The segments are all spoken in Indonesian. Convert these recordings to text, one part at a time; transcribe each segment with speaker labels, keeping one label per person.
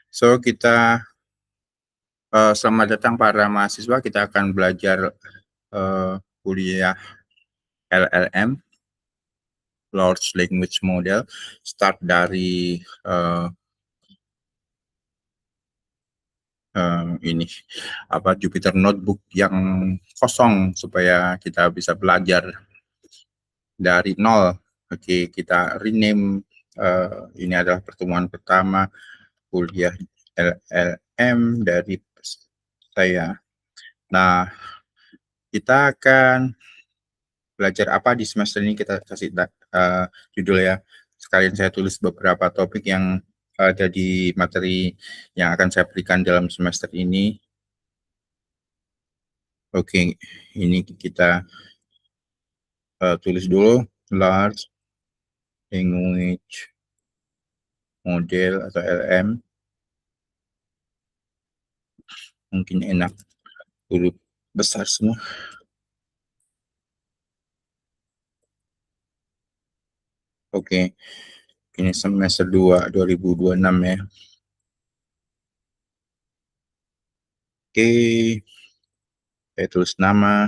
Speaker 1: So kita selamat datang para mahasiswa. Kita akan belajar kuliah LLM, Large Language Model. Start dari ini Jupyter Notebook yang kosong supaya kita bisa belajar dari nol. Oke, kita rename. Ini adalah pertemuan pertama kuliah LLM dari saya. Nah, kita akan belajar apa di semester ini, kita kasih judul ya. Sekalian saya tulis beberapa topik yang ada di materi yang akan saya berikan dalam semester ini. Oke, ini kita tulis dulu Large Language Model atau LM. Mungkin enak huruf besar semua. Oke, ini semester 2 2026 ya. Oke, saya tulis nama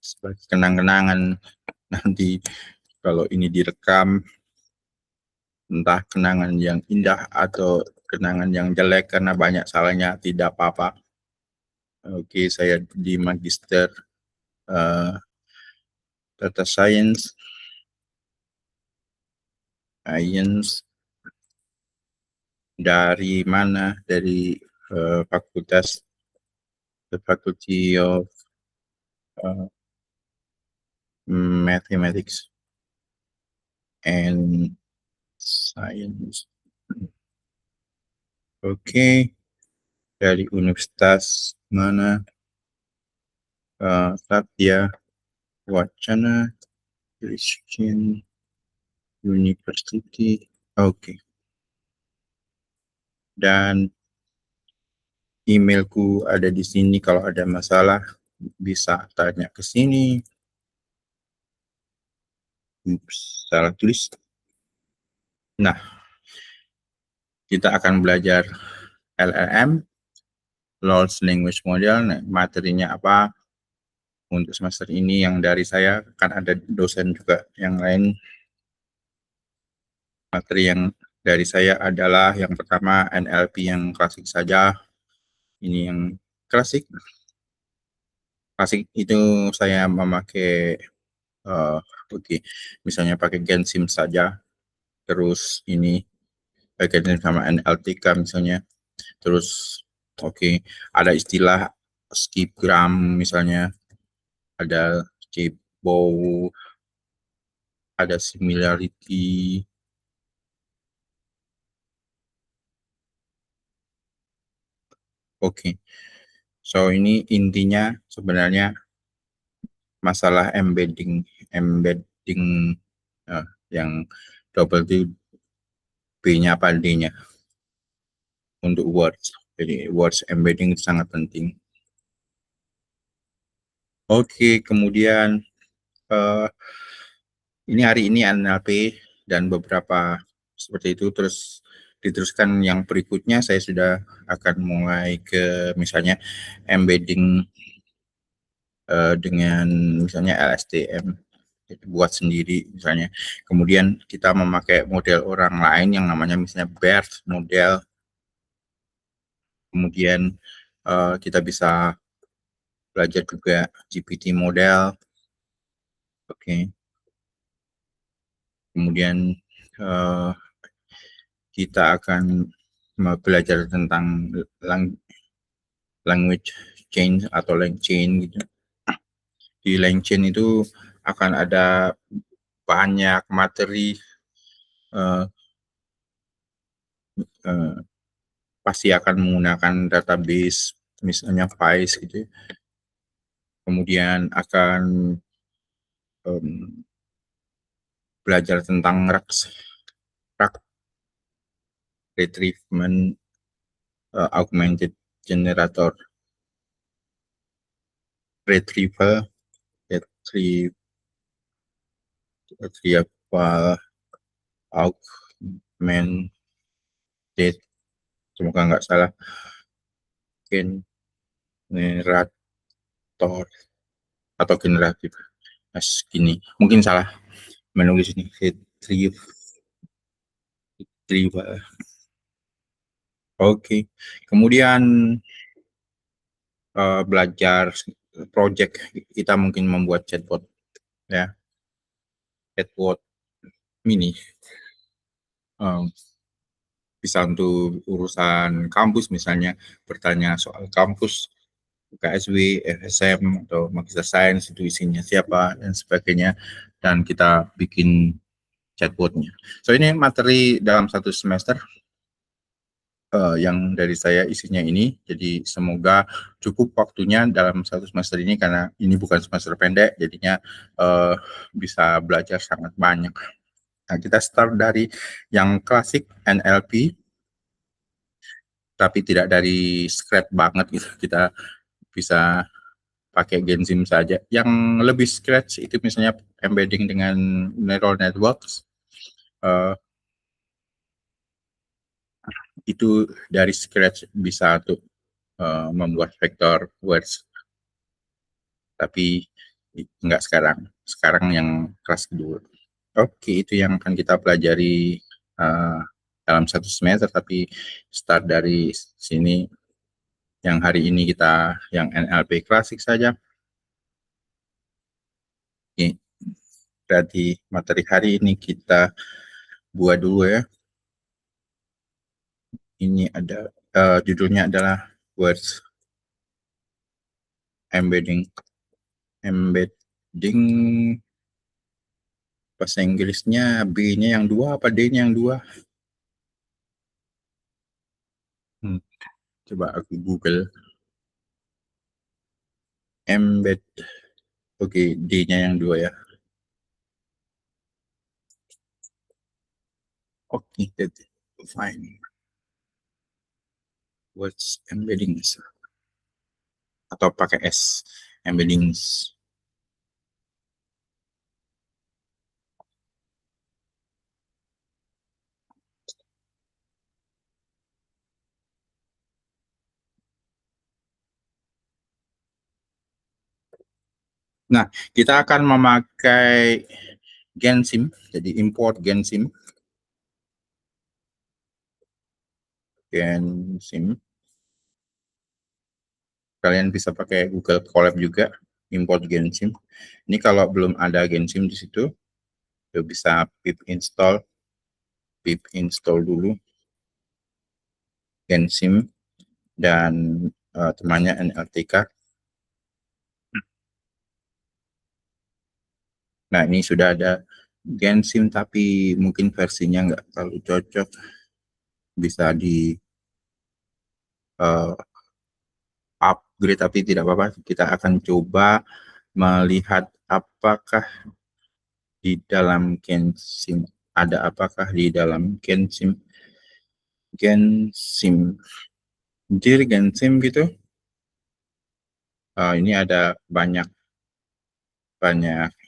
Speaker 1: sebagai kenang-kenangan nanti kalau ini direkam, entah kenangan yang indah atau kenangan yang jelek karena banyak salahnya, tidak apa-apa. Oke, saya di Magister Data Science. Dari mana? Dari Fakultas The Faculty of Mathematics and Science. Oke, dari Universitas mana? Satya Wacana Christian University. Oke. Dan emailku ada di sini, kalau ada masalah bisa tanya ke sini. Salah tulis. Nah, kita akan belajar LLM, Large Language Model. Nah, materinya apa untuk semester ini yang dari saya, kan ada dosen juga yang lain. Materi yang dari saya adalah yang pertama NLP yang klasik saja. Ini yang klasik. Klasik itu saya memakai misalnya pakai GenSim saja. Terus ini kaitan sama NLTK misalnya. Terus ada istilah skipgram misalnya, ada skipbow, ada similarity. So ini intinya sebenarnya masalah embedding yang double B-nya apa D-nya untuk words. Jadi words embedding itu sangat penting. Kemudian ini hari ini NLP dan beberapa seperti itu. Terus diteruskan yang berikutnya, saya sudah akan mulai ke misalnya embedding dengan misalnya LSTM, buat sendiri misalnya. Kemudian kita memakai model orang lain yang namanya misalnya BERT model. Kemudian kita bisa belajar juga GPT model. Kemudian kita akan belajar tentang language chain atau LangChain gitu. Di LangChain itu akan ada banyak materi, pasti akan menggunakan database misalnya PICE gitu. Kemudian akan belajar tentang RAG Retrieval Augmented Generator Retrieval Augmented semoga nggak salah, generator atau generatif. Gini, mungkin salah menulis ini, retrieval. Oke, kemudian belajar project, kita mungkin membuat chatbot, ya, chatbot mini. Bisa untuk urusan kampus, misalnya bertanya soal kampus, KSW, FSM, atau Magister Sains, itu isinya siapa, dan sebagainya, dan kita bikin chatbotnya. So, ini materi dalam satu semester yang dari saya isinya ini, jadi semoga cukup waktunya dalam satu semester ini, karena ini bukan semester pendek, jadinya bisa belajar sangat banyak. Nah, kita start dari yang klasik, NLP, tapi tidak dari scratch banget gitu. Kita bisa pakai Genzim saja. Yang lebih scratch itu misalnya embedding dengan neural networks. Itu dari scratch bisa tuh membuat vector words. Tapi enggak sekarang. Sekarang yang kelas kedua. Oke, itu yang akan kita pelajari dalam satu semester, tapi start dari sini. Yang hari ini kita yang NLP klasik saja. Oke, berarti materi hari ini kita buat dulu ya. Ini ada judulnya adalah words embedding. Bahasa Inggrisnya B-nya yang 2 apa D-nya yang 2? Coba aku Google. Embed. Oke, D-nya yang 2 ya. Oke, fine. Words embedding atau pakai S, embeddings. Nah, kita akan memakai Genzim, jadi import Genzim. Kalian bisa pakai Google Colab juga, import Genzim. Ini kalau belum ada Genzim di situ, bisa pip install dulu Genzim dan temannya NLTK. Nah, ini sudah ada Genzim, tapi mungkin versinya nggak terlalu cocok. Bisa di upgrade, tapi tidak apa-apa. Kita akan coba melihat apakah di dalam Genzim, ada apakah di dalam Genzim dir Genzim gitu. Ini ada banyak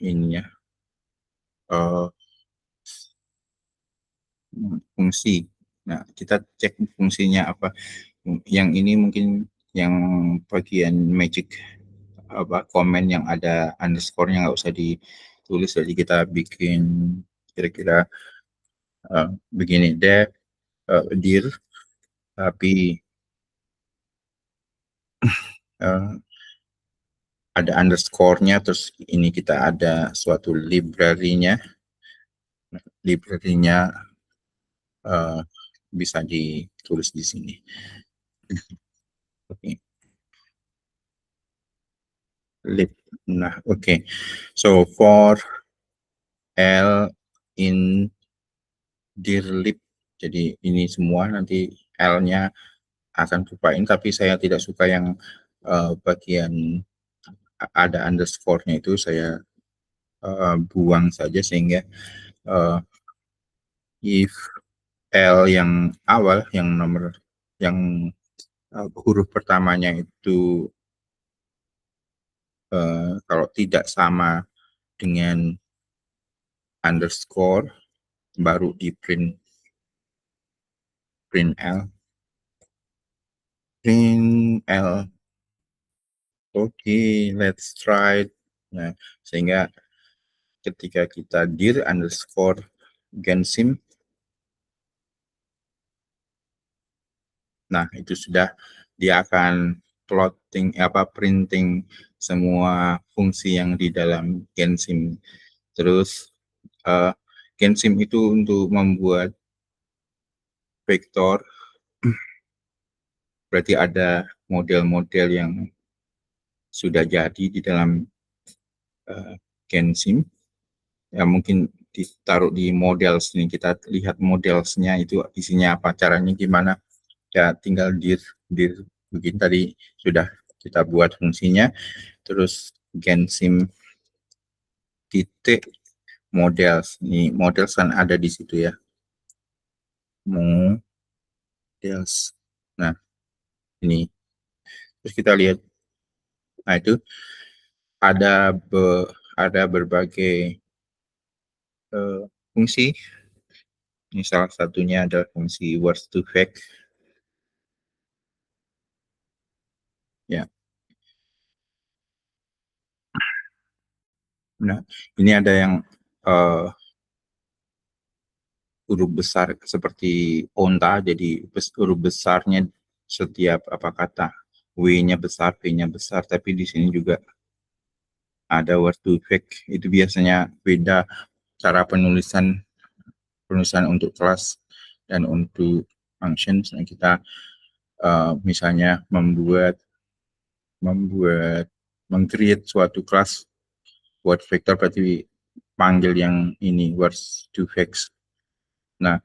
Speaker 1: ininya, fungsi. Nah, kita cek fungsinya apa. Yang ini mungkin yang bagian magic, apa, komen yang ada underscore-nya nggak usah ditulis, jadi kita bikin kira-kira begini, dir, tapi ada underscore-nya, terus ini kita ada suatu library-nya. Bisa ditulis di sini. Okay. Lib. Nah, oke. So for L in dirlib, jadi ini semua nanti L-nya akan lupain, tapi saya tidak suka yang bagian ada underscore-nya itu, saya buang saja, sehingga if L yang awal, yang nomor, yang huruf pertamanya itu kalau tidak sama dengan underscore, baru di print L. print L. Oke, let's try. Nah, sehingga ketika kita dir underscore gensim, nah itu sudah dia akan printing semua fungsi yang di dalam gensim. Terus gensim itu untuk membuat vektor, berarti ada model-model yang sudah jadi di dalam gensim. Ya mungkin ditaruh di model sini, kita lihat modelsnya itu isinya apa, caranya gimana. Ya tinggal dir begini tadi sudah kita buat fungsinya. Terus gensim titik models, ini models kan ada di situ ya, models. Nah ini terus kita lihat, nah itu ada ada berbagai fungsi. Ini salah satunya adalah fungsi words to fact. Ya, nah ini ada yang huruf besar seperti onta, jadi huruf besarnya setiap apa kata, W-nya besar, V-nya besar, tapi di sini juga ada word to fact. Itu biasanya beda cara penulisan untuk kelas dan untuk function. Kita misalnya meng-create suatu kelas word vector, berarti panggil yang ini words to facts. Nah,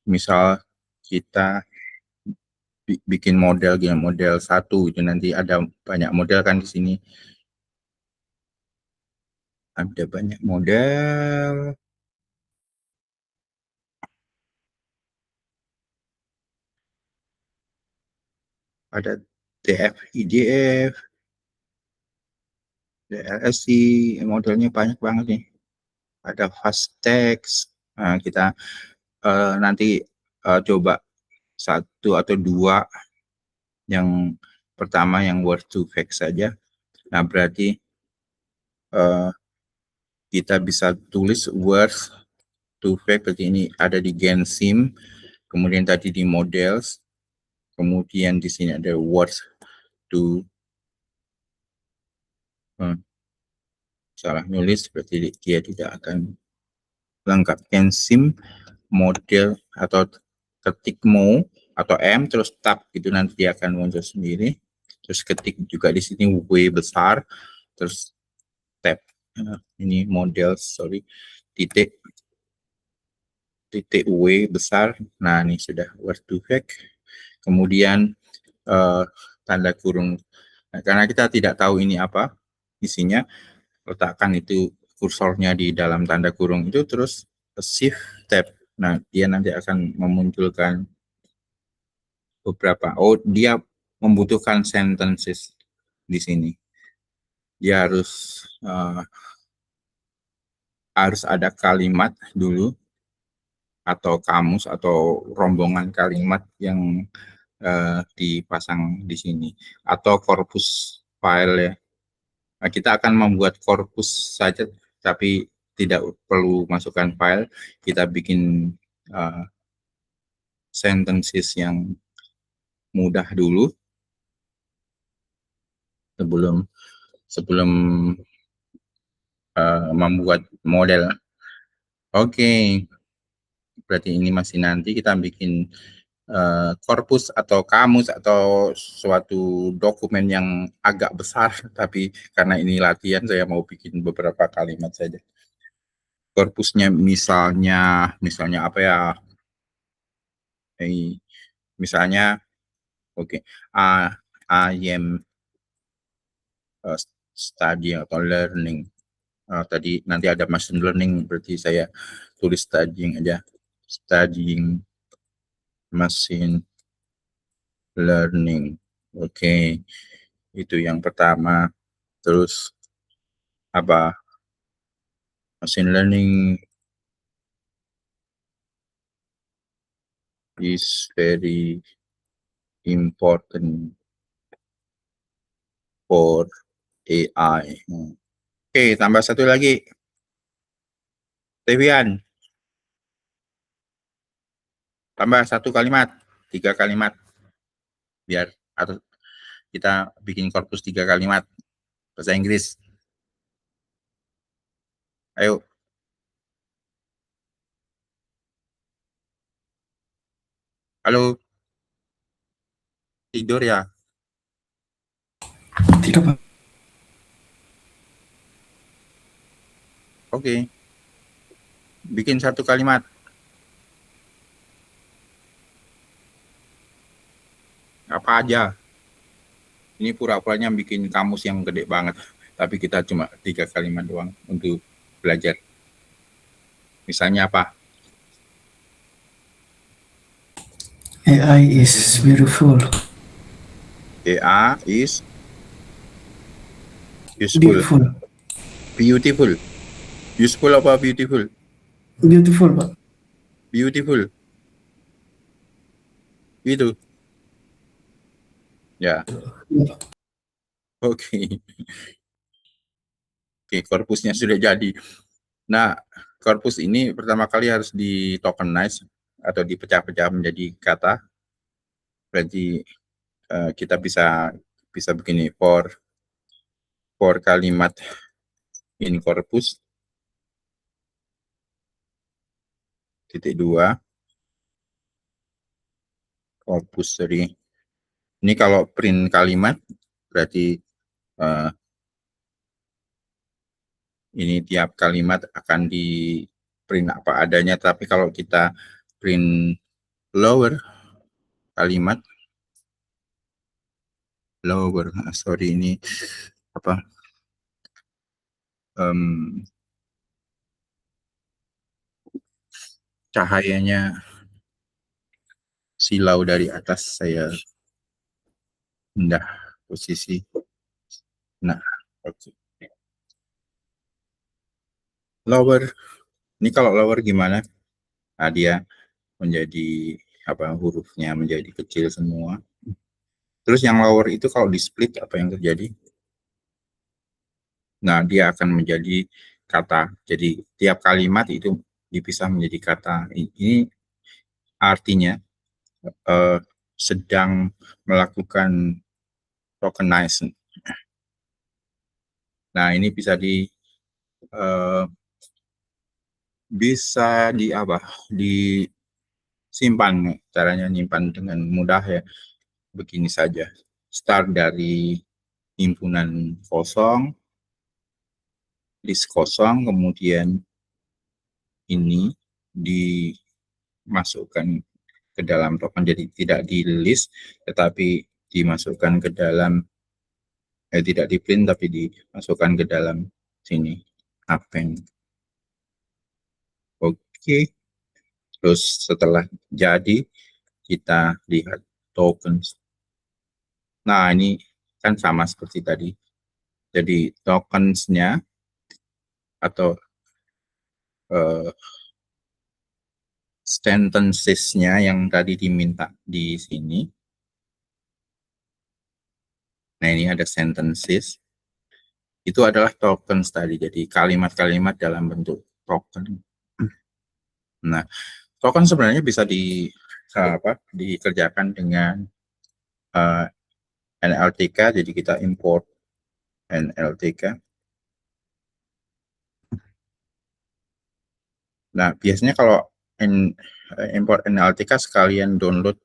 Speaker 1: misal kita bikin model satu itu, nanti ada banyak model kan di sini, ada banyak model, ada DF, IDF, DLSC, modelnya banyak banget nih, ada fast text. Nah, kita nanti coba satu atau dua. Yang pertama yang word to fact saja. Nah berarti kita bisa tulis words to fact, berarti ini ada di gensim, kemudian tadi di models, kemudian di sini ada words to salah nulis, berarti dia tidak akan lengkap. Gensim model atau ketik mo atau m terus tab, itu nanti dia akan muncul sendiri. Terus ketik juga di sini W besar, terus tab. Ini model, sorry, titik W besar. Nah ini sudah word to fact. Kemudian tanda kurung. Nah, karena kita tidak tahu ini apa isinya, letakkan itu kursornya di dalam tanda kurung itu, terus shift tab. Nah dia nanti akan memunculkan beberapa. Oh, dia membutuhkan sentences di sini. Dia harus ada kalimat dulu, atau kamus atau rombongan kalimat yang dipasang di sini, atau korpus file ya. Nah, kita akan membuat korpus saja, tapi tidak perlu masukkan file. Kita bikin sentences yang mudah dulu sebelum membuat model. Oke, berarti ini masih nanti kita bikin korpus atau kamus atau suatu dokumen yang agak besar, tapi karena ini latihan saya mau bikin beberapa kalimat saja. Korpusnya misalnya apa ya, misalnya oke, I am studying atau learning. Tadi nanti ada machine learning, berarti saya tulis studying aja, studying machine learning. Oke, itu yang pertama. Terus apa, machine learning is very important for AI. Oke, tambah satu lagi. Devian. Tambah satu kalimat, 3 kalimat. Biar atau kita bikin korpus 3 kalimat bahasa Inggris. Ayo. Halo. Tidur ya?
Speaker 2: Tidak, Pak.
Speaker 1: Oke. Bikin satu kalimat. Apa aja. Ini pura-puranya bikin kamus yang gede banget. Tapi kita cuma 3 kalimat doang untuk belajar. Misalnya apa?
Speaker 2: AI is beautiful.
Speaker 1: AI is useful.
Speaker 2: Beautiful.
Speaker 1: Beautiful. Useful apa beautiful?
Speaker 2: Beautiful, Pak.
Speaker 1: Beautiful. Itu. Ya.
Speaker 2: Iya, Pak.
Speaker 1: Oke. Oke, korpusnya sudah jadi. Nah, korpus ini pertama kali harus di tokenize atau dipecah-pecah menjadi kata. Berarti kita bisa begini, for kalimat in corpus titik 2 corpus. Jadi ini kalau print kalimat berarti ini tiap kalimat akan di print apa adanya, tapi kalau kita print lower kalimat lower, sorry ini apa cahayanya silau dari atas, saya pindah posisi. Nah, oke. Lower, ini kalau lower gimana? Nah, dia menjadi apa, hurufnya menjadi kecil semua. Terus yang lower itu kalau di split apa yang terjadi? Nah, dia akan menjadi kata. Jadi tiap kalimat itu dipisah menjadi kata. Ini artinya sedang melakukan tokenizing. Nah, ini bisa disimpan. Caranya nyimpan dengan mudah ya. Begini saja. Start dari himpunan kosong, list kosong, kemudian ini dimasukkan ke dalam token, jadi tidak di list tetapi dimasukkan ke dalam tidak di print tapi dimasukkan ke dalam sini append. Oke, terus setelah jadi kita lihat tokens. Nah, ini kan sama seperti tadi, jadi tokensnya atau sentences-nya yang tadi diminta di sini. Nah, ini ada sentences. Itu adalah tokens tadi, jadi kalimat-kalimat dalam bentuk token. Nah, token sebenarnya bisa dikerjakan dengan NLTK, jadi kita import NLTK. Nah, biasanya kalau import NLTK sekalian download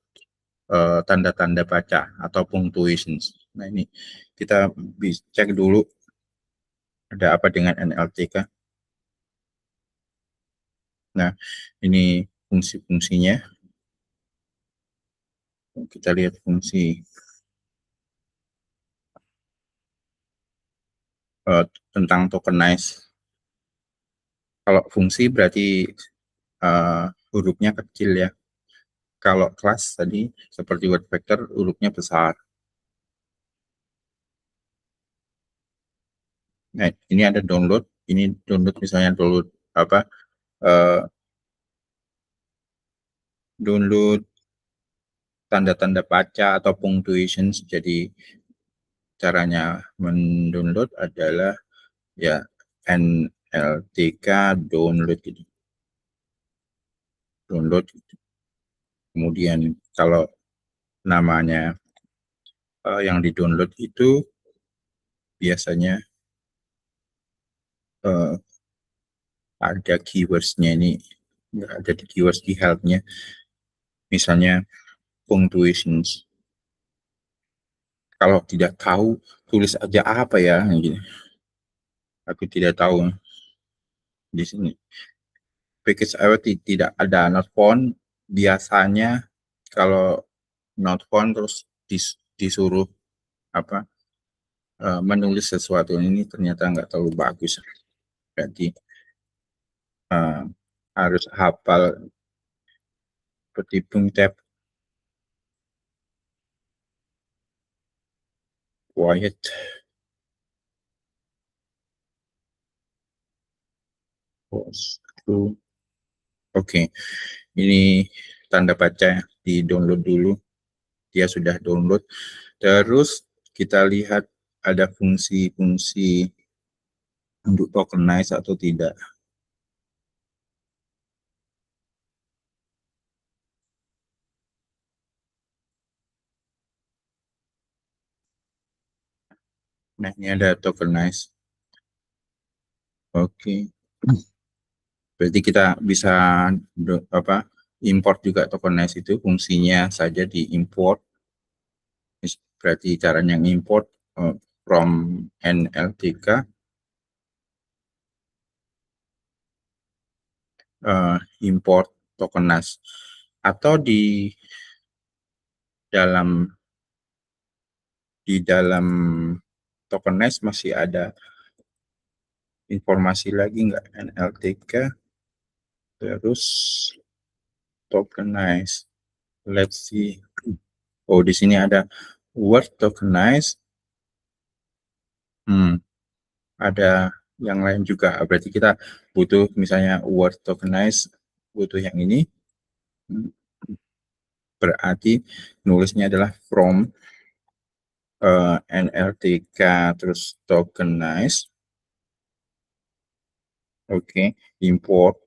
Speaker 1: tanda-tanda baca atau punctuations. Nah, ini kita bisa cek dulu ada apa dengan NLTK. Nah, ini fungsi-fungsinya. Kita lihat fungsi tentang tokenize. Kalau fungsi berarti hurufnya kecil ya. Kalau kelas tadi seperti word vector hurufnya besar. Nah, ini ada download. Ini download misalnya download apa? Download tanda-tanda baca atau punctuations. Jadi caranya mendownload adalah ya NLTK download gitu. Download gitu. Kemudian kalau namanya yang di-download itu biasanya ada keywords-nya ini, nggak ada di keywords di help-nya. Misalnya punctuations. Kalau tidak tahu, tulis aja apa ya? Gitu. Aku tidak tahu di sini. Package IoT tidak ada not found. Biasanya kalau not found terus disuruh apa menulis sesuatu ini ternyata nggak terlalu bagus. Berarti harus hafal seperti tab, quiet, pause, true. Oke, ini tanda baca di download dulu. Dia sudah download. Terus kita lihat ada fungsi-fungsi untuk tokenize atau tidak. Nah, ini ada tokenize. Oke. Berarti kita bisa import juga tokenize itu, fungsinya saja di import. Berarti caranya import from NLTK import tokenize, atau di dalam tokenize masih ada informasi lagi nggak? NLTK terus tokenize. Let's see. Oh, di sini ada word tokenize. Ada yang lain juga. Berarti kita butuh misalnya word tokenize, butuh yang ini. Berarti nulisnya adalah from NLTK terus tokenize. Oke, import.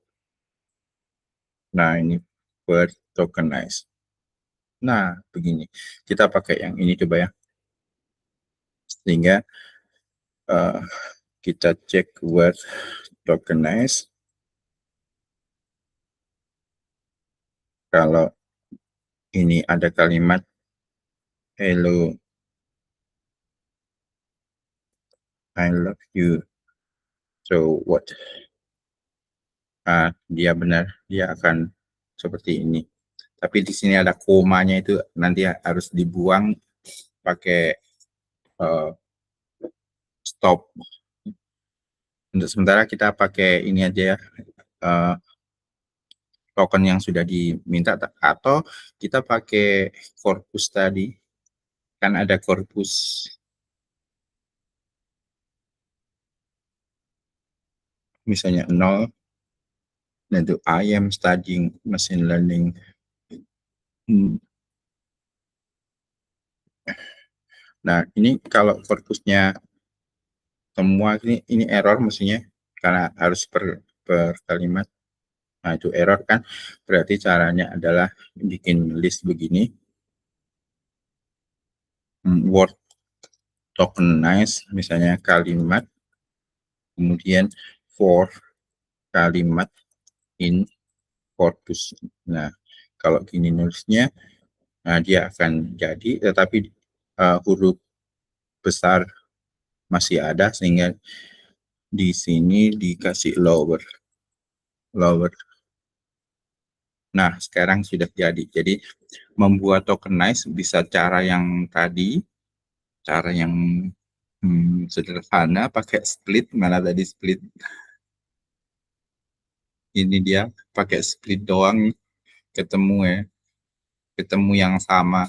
Speaker 1: Nah, ini word tokenize. Nah, begini. Kita pakai yang ini coba ya. Sehingga kita cek word tokenize. Kalau ini ada kalimat hello, I love you. So what? Dia benar, dia akan seperti ini. Tapi di sini ada komanya, itu nanti harus dibuang pakai stop. Untuk sementara kita pakai ini aja ya, token yang sudah diminta, atau kita pakai corpus tadi, kan ada corpus. Misalnya 0, dan itu I am studying machine learning. Nah, ini kalau corpusnya semua ini error mestinya, karena harus per kalimat. Nah, itu error kan. Berarti caranya adalah bikin list begini. Word tokenize, misalnya kalimat, kemudian for kalimat in corpus. Nah, kalau gini nulisnya, nah dia akan jadi, tetapi huruf besar masih ada, sehingga di sini dikasih lower. Nah, sekarang sudah jadi. Jadi membuat tokenize bisa cara yang tadi, cara yang sederhana, pakai split. Mana tadi split? Ini dia pakai split doang, ketemu ya, ketemu yang sama.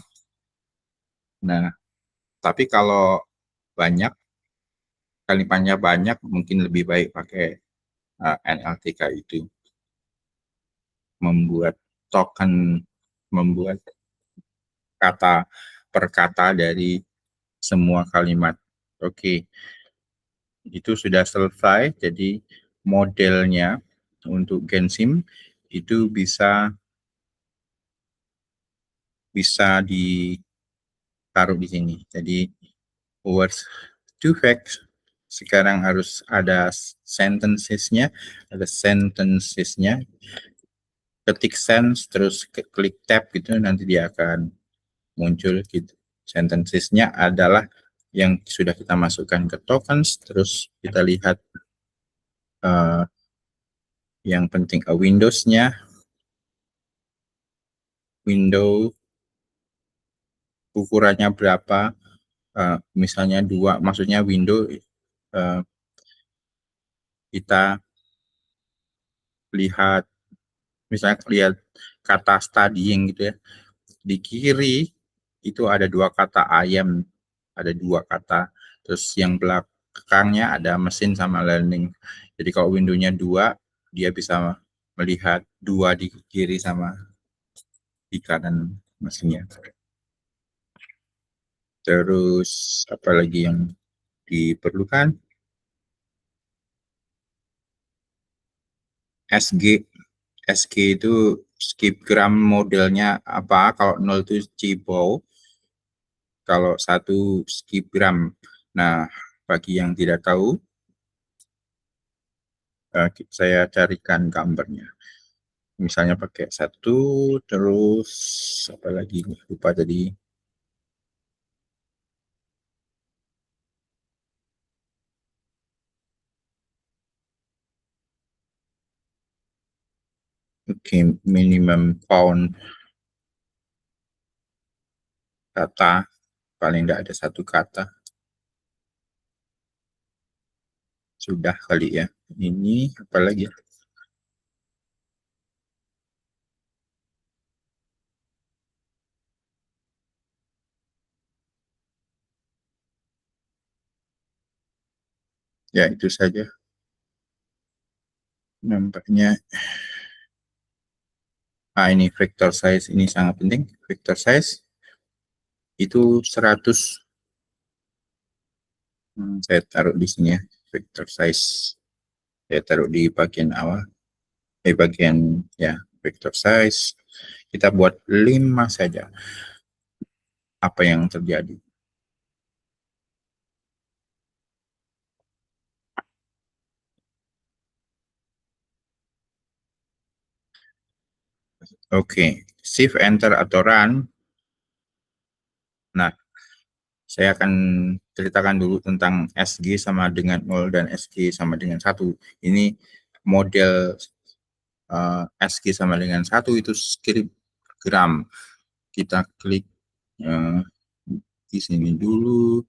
Speaker 1: Nah, tapi kalau banyak, kalimatnya banyak, mungkin lebih baik pakai NLTK itu. Membuat token, membuat kata per kata dari semua kalimat. Oke, itu sudah selesai. Jadi modelnya untuk Gensim itu bisa ditaruh di sini. Jadi words to facts sekarang harus ada sentencesnya, ketik sense terus klik tab gitu, nanti dia akan muncul gitu. Sentencesnya adalah yang sudah kita masukkan ke tokens, terus kita lihat yang penting Windows-nya, window ukurannya berapa, misalnya 2, maksudnya window kita lihat, misalnya lihat kata studying gitu ya, di kiri itu ada 2 kata ayam, ada 2 kata, terus yang belakangnya ada mesin sama learning. Jadi kalau window-nya 2, dia bisa melihat 2 di kiri sama di kanan mesinnya. Terus apa lagi yang diperlukan? SG itu skipgram modelnya apa? Kalau 0 itu Cibo, kalau 1 skipgram. Nah, bagi yang tidak tahu, saya carikan gambarnya. Misalnya pakai 1, terus apa lagi? Lupa tadi. Oke, minimum count kata, paling tidak ada 1 kata. Sudah kali ya. Ini apa lagi? Ya, itu saja. Nampaknya ini vector size, ini sangat penting. Vector size itu 100. Saya taruh di sini ya, vector size. Saya taruh di bagian awal. Bagian ya, vector size. Kita buat 5 saja. Apa yang terjadi? Oke, shift enter atau run. Nah, saya akan ceritakan dulu tentang SG sama dengan 0 dan SG sama dengan 1. Ini model SG sama dengan 1 itu skripgram. Kita klik di sini dulu.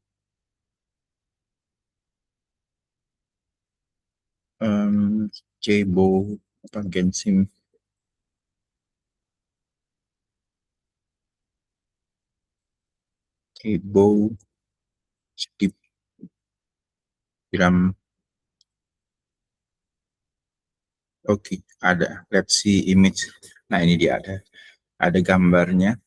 Speaker 1: Cibo apa Gensim. Cibo skipgram. Oke, ada. Let's see image. Nah, ini dia ada gambarnya.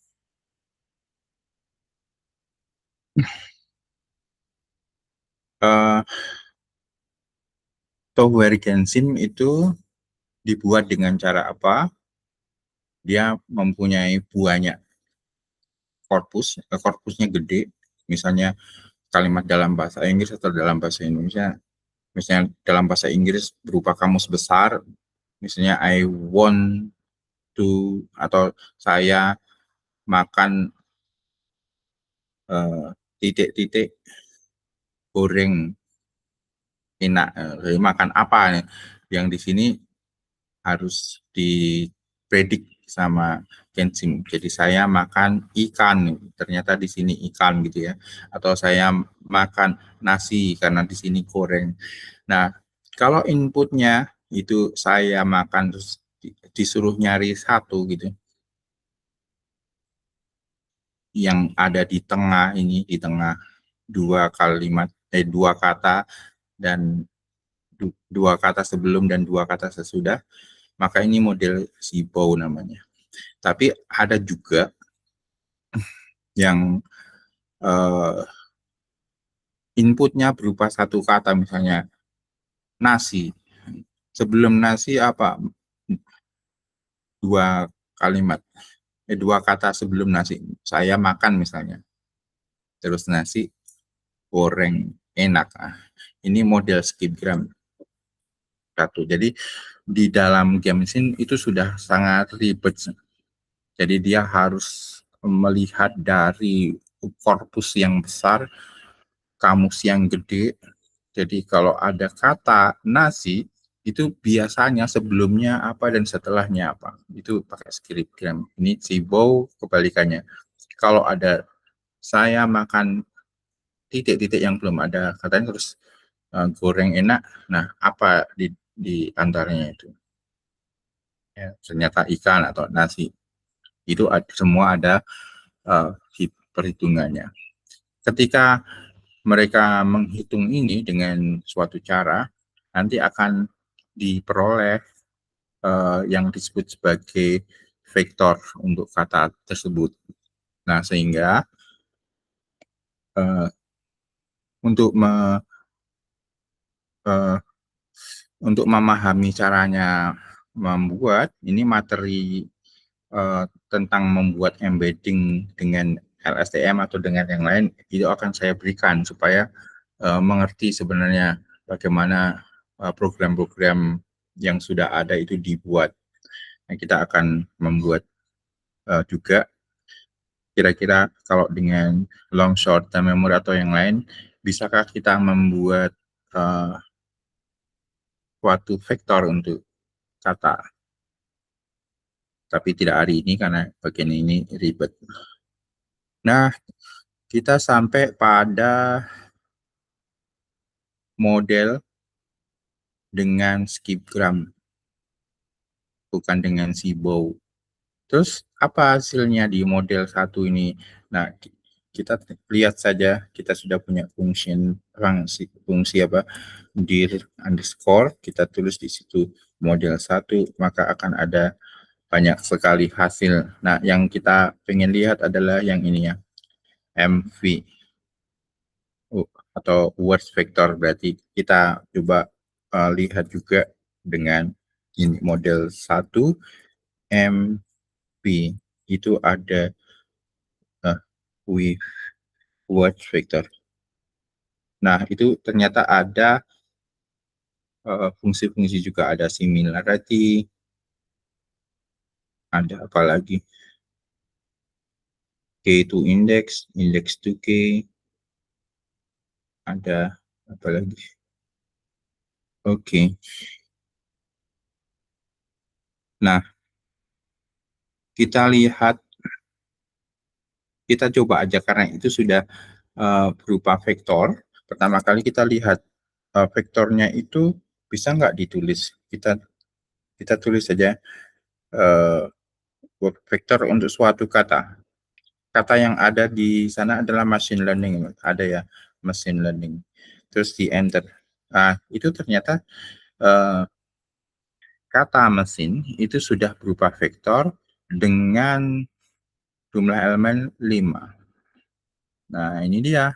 Speaker 1: Software Gensim itu dibuat dengan cara apa? Dia mempunyai banyak korpus, korpusnya gede. Misalnya kalimat dalam bahasa Inggris atau dalam bahasa Indonesia. Misalnya dalam bahasa Inggris berupa kamus besar. Misalnya I want to, atau saya makan titik-titik goreng enak, makan apa yang di sini harus dipredik sama Gensim. Jadi saya makan ikan, ternyata di sini ikan gitu ya, atau saya makan nasi karena di sini goreng. Nah, kalau inputnya itu saya makan terus disuruh nyari 1 gitu, yang ada di tengah ini, di tengah 2 kalimat, 2 kata dan 2 kata sebelum dan 2 kata sesudah, maka ini model Cibo namanya. Tapi ada juga yang inputnya berupa satu kata, misalnya nasi. Sebelum nasi apa? Dua kalimat, dua kata sebelum nasi. Saya makan misalnya. Terus nasi goreng enak. Ini model skipgram satu. Jadi di dalam game mesin itu sudah sangat ribet. Jadi dia harus melihat dari korpus yang besar, kamus yang gede. Jadi kalau ada kata nasi, itu biasanya sebelumnya apa dan setelahnya apa. Itu pakai skipgram. Ini Cibo kebalikannya. Kalau ada saya makan titik-titik yang belum ada katanya, terus goreng enak. Nah, apa di antaranya itu? Ya, ternyata ikan atau nasi. Itu semua ada perhitungannya. Ketika mereka menghitung ini dengan suatu cara, nanti akan diperoleh yang disebut sebagai vektor untuk kata tersebut. Nah, sehingga untuk memahami caranya membuat ini materi tentang membuat embedding dengan LSTM atau dengan yang lain, itu akan saya berikan supaya mengerti sebenarnya bagaimana program-program yang sudah ada itu dibuat. Nah, kita akan membuat juga kira-kira kalau dengan long short term memory atau yang lain, bisakah kita membuat suatu vektor untuk kata. Tapi tidak hari ini karena bagian ini ribet. Nah, kita sampai pada model dengan skipgram, bukan dengan Cibo. Terus apa hasilnya di model 1 ini? Nah, kita lihat saja, kita sudah punya fungsi apa? Dir underscore, kita tulis di situ model 1, maka akan ada banyak sekali hasil. Nah, yang kita pengen lihat adalah yang ini ya, MV atau words vector. Berarti kita coba lihat juga dengan ini model 1 MV itu ada with words vector. Nah, itu ternyata ada fungsi-fungsi juga, ada similarity, ada apa lagi? K to index, index to K, ada apa lagi? Oke. Nah, kita lihat, kita coba aja karena itu sudah berupa vektor. Pertama kali kita lihat vektornya itu bisa nggak ditulis. Kita tulis saja vektor untuk suatu kata. Kata yang ada di sana adalah machine learning, ada ya machine learning. Terus di enter. Nah, itu ternyata kata mesin itu sudah berupa vektor dengan jumlah elemen 5. Nah, ini dia.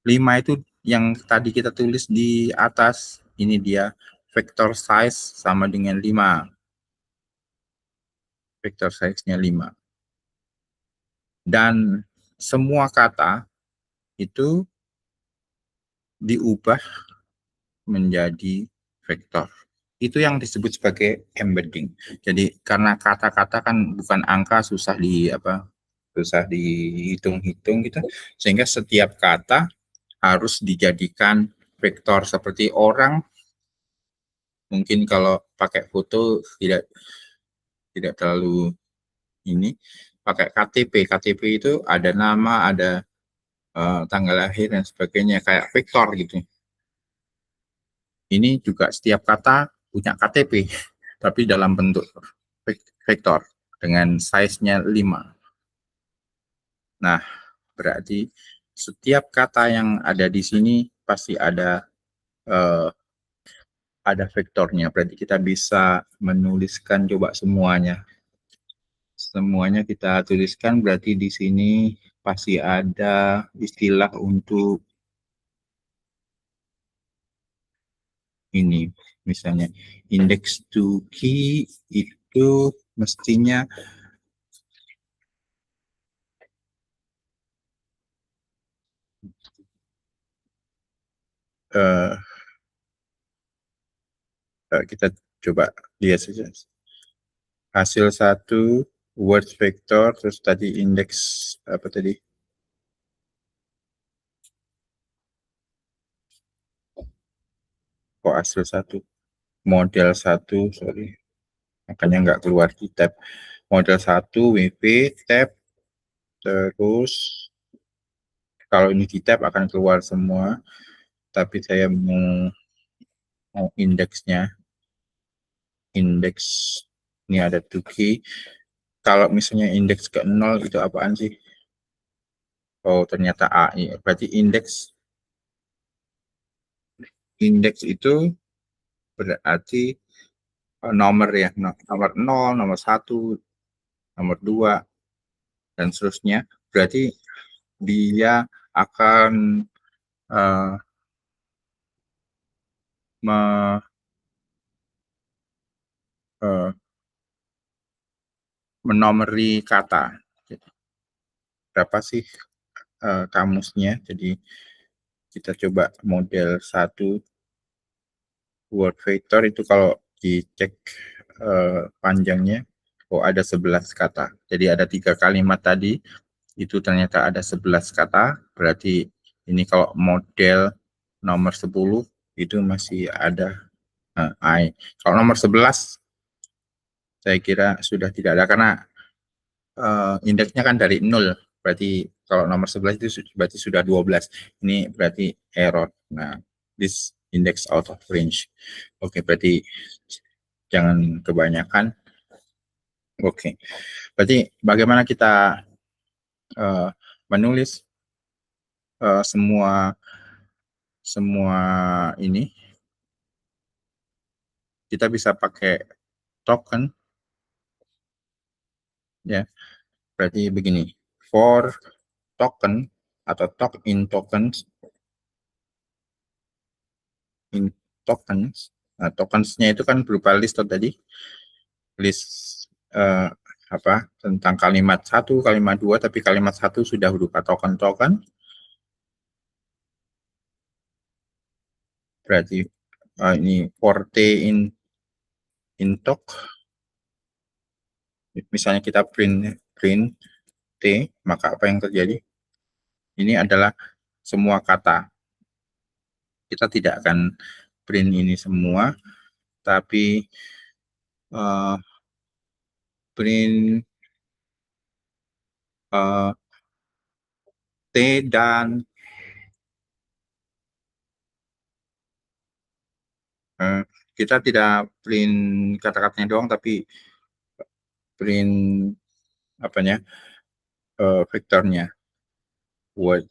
Speaker 1: 5 itu yang tadi kita tulis di atas. Ini dia vector size sama dengan 5. Vector size-nya 5. Dan semua kata itu diubah menjadi vektor. Itu yang disebut sebagai embedding. Jadi karena kata-kata kan bukan angka, susah dihitung-hitung gitu, sehingga setiap kata harus dijadikan vektor. Seperti orang, mungkin kalau pakai foto tidak terlalu ini, pakai KTP. KTP itu ada nama, ada tanggal lahir dan sebagainya, kayak vektor gitu. Ini juga setiap kata punya KTP, tapi dalam bentuk vektor dengan size-nya 5. Nah, berarti setiap kata yang ada di sini pasti ada vektornya. Berarti kita bisa menuliskan coba semuanya. semuanya kita tuliskan, berarti di sini pasti ada istilah untuk ini. Misalnya index to key itu mestinya kita coba lihat saja. Hasil 1 word vector, terus tadi indeks apa tadi? Kok hasil 1? Model 1, sorry. Makanya nggak keluar di tab. Model 1, WP, tab, terus kalau ini di tab akan keluar semua, tapi saya mau indeksnya. Indeks, ini ada 2 key. Kalau misalnya indeks ke 0 itu apaan sih? Oh, ternyata AI. Berarti indeks itu berarti nomor ya, nomor 0, nomor 1, nomor 2, dan seterusnya. Berarti dia akan menomori kata. Jadi, berapa sih kamusnya? Jadi kita coba model 1 word vector itu kalau dicek panjangnya, ada 11 kata. Jadi ada 3 kalimat tadi, itu ternyata ada 11 kata, berarti ini kalau model nomor 10 itu masih ada I. Kalau nomor 11 saya kira sudah tidak ada karena indeksnya kan dari 0, berarti kalau nomor 11 itu berarti sudah 12. Ini berarti error. Nah, this index out of range. Oke, berarti jangan kebanyakan. Oke, berarti bagaimana kita menulis semua ini? Kita bisa pakai token, ya. Berarti begini, for token atau talk in tokens, nah, tokensnya itu kan berupa list tadi, list tentang kalimat 1, kalimat 2, tapi kalimat 1 sudah berupa token-token. Berarti ini for t in tok, misalnya kita print t, maka apa yang terjadi? Ini adalah semua kata. Kita tidak akan print ini semua, tapi print T dan kita tidak print kata-katanya doang, tapi print vektornya, word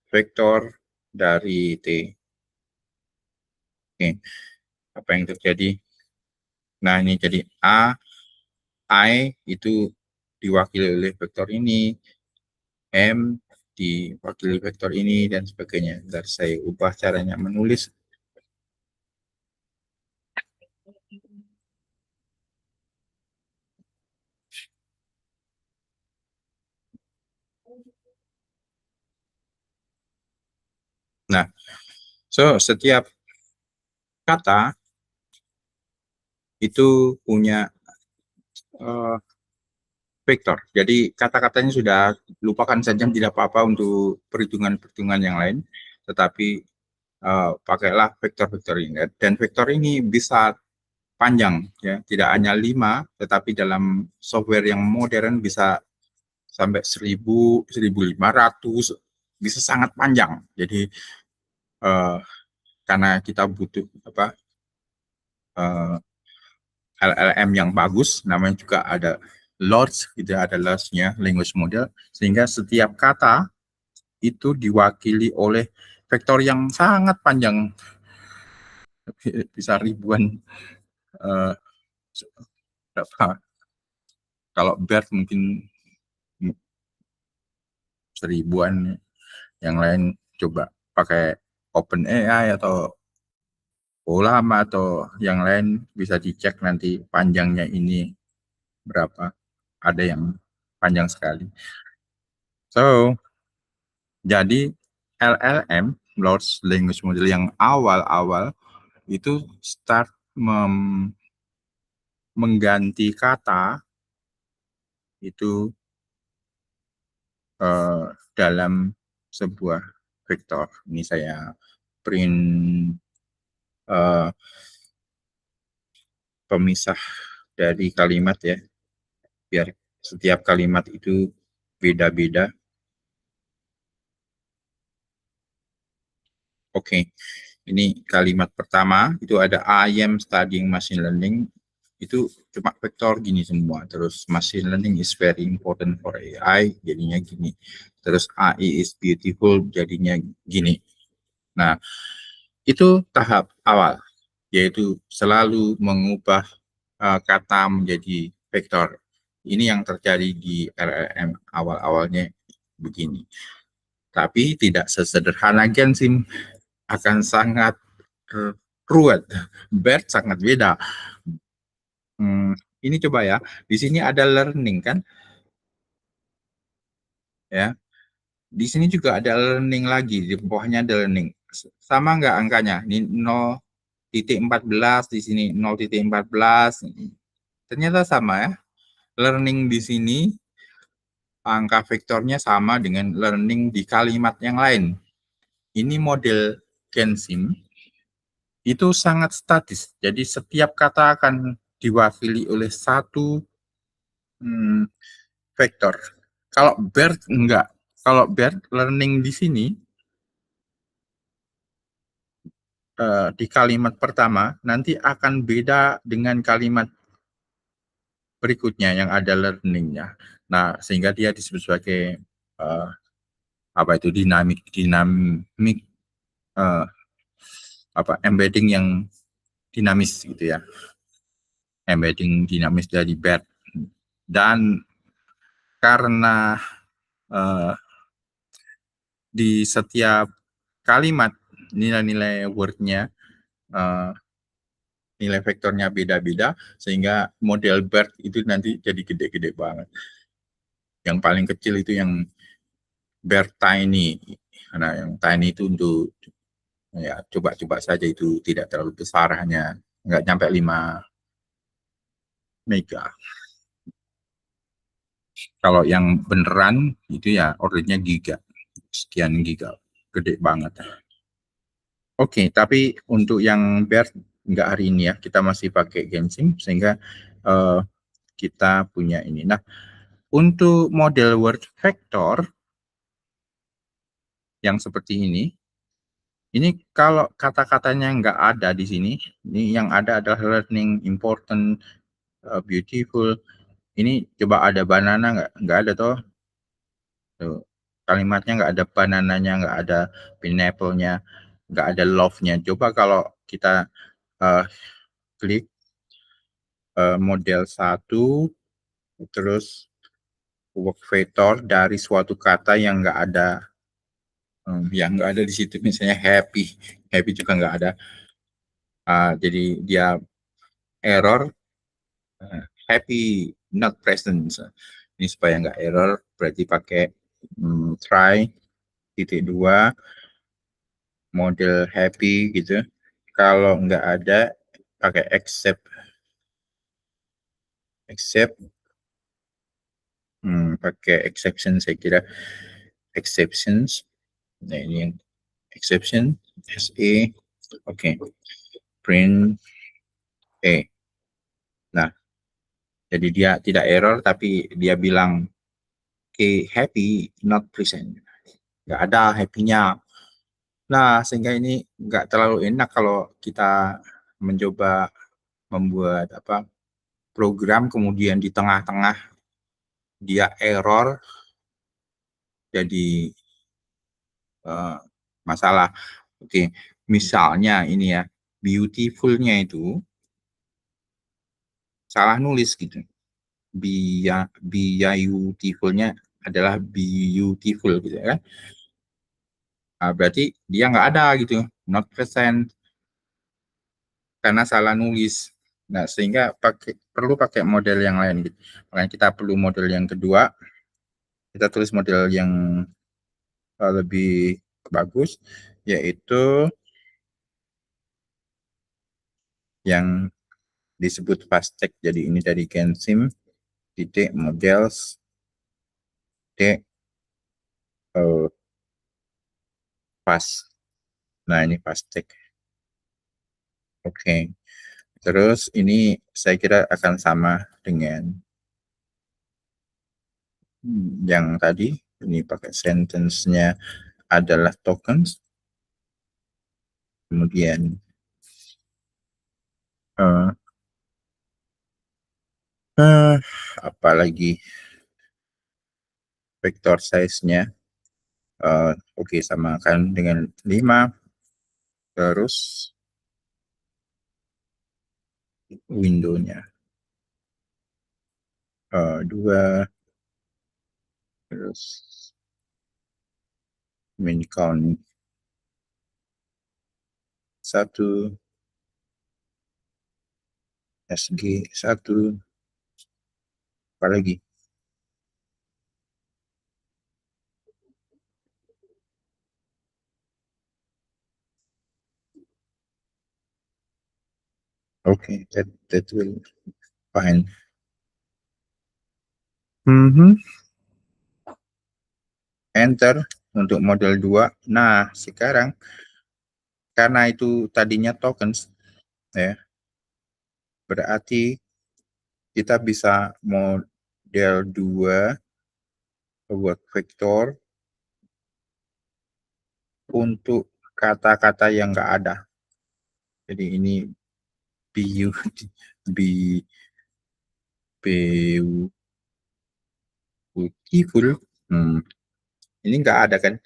Speaker 1: vektor dari T. Oke, apa yang terjadi? Nah, ini jadi I itu diwakili oleh vektor ini, M diwakili vektor ini, dan sebagainya. Dan saya ubah caranya menulis. Nah, setiap kata itu punya vektor. Jadi kata-katanya sudah lupakan saja, tidak apa-apa untuk perhitungan-perhitungan yang lain, tetapi pakailah vektor-vektor ini. Dan vektor ini bisa panjang, ya, tidak hanya 5, tetapi dalam software yang modern bisa sampai 1000, 1500, bisa sangat panjang. Jadi karena kita butuh LLM yang bagus, namanya juga ada LaRS, gitu, ada LaRS-nya, language model, sehingga setiap kata itu diwakili oleh vektor yang sangat panjang, bisa ribuan Kalau BERT mungkin seribuan, yang lain coba pakai OpenAI atau Olama atau yang lain, bisa dicek nanti panjangnya ini berapa. Ada yang panjang sekali. So, jadi LLM, Large Language Model yang awal-awal itu start mengganti kata itu dalam sebuah vektor. Ini saya print pemisah dari kalimat ya, biar setiap kalimat itu beda-beda. Oke, ini kalimat pertama itu ada I am studying machine learning, itu cuma vektor gini semua. Terus machine learning is very important for AI, jadinya gini. Terus AI is beautiful, jadinya gini. Nah, itu tahap awal, yaitu selalu mengubah kata menjadi vektor. Ini yang terjadi di LLM awal-awalnya begini. Tapi tidak sesederhana Gensim, akan sangat ruwet. BERT sangat beda. Ini coba ya, di sini ada learning kan? Ya, di sini juga ada learning lagi, di bawahnya ada learning. Sama nggak angkanya? Ini 0.14, di sini 0.14. Ternyata sama ya. Learning di sini angka vektornya sama dengan learning di kalimat yang lain. Ini model Gensim itu sangat statis. Jadi setiap kata akan diwakili oleh satu vektor. Kalau BERT enggak. Kalau BERT learning di sini di kalimat pertama nanti akan beda dengan kalimat berikutnya yang ada learningnya. Nah, sehingga dia disebut sebagai apa itu dinamik embedding yang dinamis gitu ya. Embedding dinamis dari BERT. Dan karena di setiap kalimat nilai-nilai word-nya, nilai vektornya beda-beda, sehingga model BERT itu nanti jadi gede-gede banget. Yang paling kecil itu yang BERT tiny. Nah, yang tiny itu untuk ya coba-coba saja, itu tidak terlalu besar, hanya nggak nyampe 5 mega. Kalau yang beneran itu ya ordernya giga, sekian giga, gede banget. Oke, tapi untuk yang BERT nggak hari ini ya, kita masih pakai Gensim, sehingga kita punya ini. Nah, untuk model word vector yang seperti ini kalau kata-katanya nggak ada di sini, ini yang ada adalah learning, important, beautiful. Ini coba ada banana nggak ada toh. Tuh, kalimatnya nggak ada banananya, nggak ada pineapple-nya, nggak ada love-nya. Coba kalau kita klik model 1, terus work vector dari suatu kata yang nggak ada, di situ, misalnya happy juga nggak ada. Jadi dia error, happy not present. Ini supaya nggak error, berarti pakai try .2 model happy gitu. Kalau nggak ada, pakai except pakai exception, saya kira exceptions. Nah, ini yang exception, SE, oke, print E. Nah, jadi dia tidak error, tapi dia bilang happy not present, nggak ada happy-nya. Nah, sehingga ini nggak terlalu enak kalau kita mencoba membuat program, kemudian di tengah-tengah dia error, jadi masalah. Oke, misalnya ini ya, beautiful-nya itu salah nulis gitu. beautiful-nya adalah beautiful gitu ya kan. Nah, berarti dia nggak ada gitu, not present, karena salah nulis. Nah, sehingga perlu pakai model yang lain gitu. Makanya kita perlu model yang kedua. Kita tulis model yang lebih bagus, yaitu yang disebut FastText. Jadi ini dari Gensim titik models titik fast. Nah, ini FastText. Oke. Terus ini saya kira akan sama dengan yang tadi. Ini pakai sentence-nya adalah tokens. Kemudian apalagi vector size-nya oke, samakan dengan 5. Terus window-nya 2. Terus min count 1, SG 1, apalagi okay, that will fine. Enter untuk model 2. Nah, sekarang karena itu tadinya tokens ya, berarti kita bisa model 2 buat vektor untuk kata-kata yang enggak ada. Jadi ini beautiful. Ini enggak ada kan?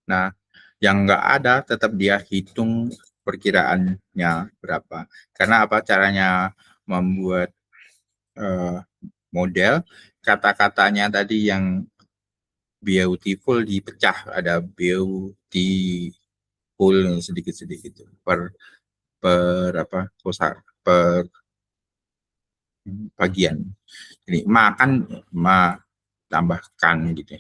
Speaker 1: Nah, yang enggak ada tetap dia hitung perkiraannya berapa. Karena apa caranya membuat model, kata-katanya tadi yang beautiful dipecah, ada beautiful sedikit-sedikit per bagian. Jadi makan tambahkan gitu.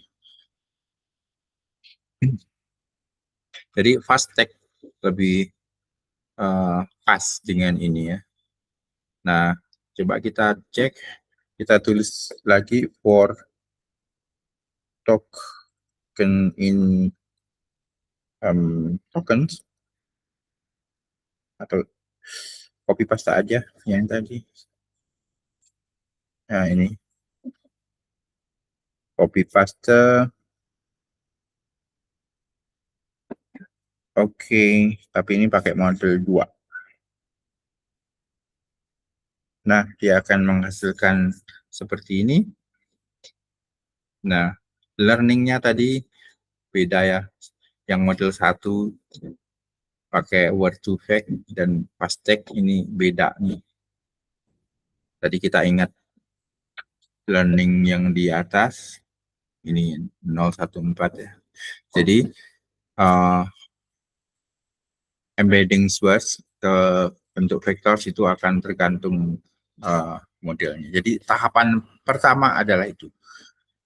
Speaker 1: Jadi FastText lebih pas dengan ini ya. Nah, coba kita cek, kita tulis lagi for token in tokens, atau copy paste aja yang tadi. Nah, ini copy paste. Oke, tapi ini pakai model 2. Nah, dia akan menghasilkan seperti ini. Nah, learning-nya tadi beda ya. Yang model 1 pakai word2vec dan FastText ini beda nih. Tadi kita ingat learning yang di atas, ini 014 ya. Jadi, embedding source ke bentuk vektor itu akan tergantung modelnya. Jadi tahapan pertama adalah itu,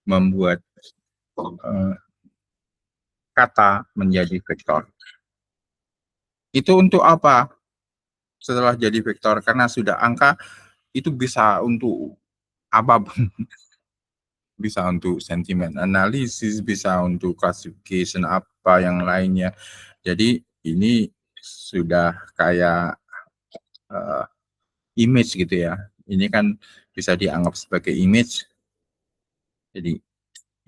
Speaker 1: membuat kata menjadi vektor. Itu untuk apa? Setelah jadi vektor, karena sudah angka, itu bisa untuk apapun. Bisa untuk sentiment analysis, bisa untuk classification apa yang lainnya. Jadi ini sudah kayak image gitu ya. Ini kan bisa dianggap sebagai image. Jadi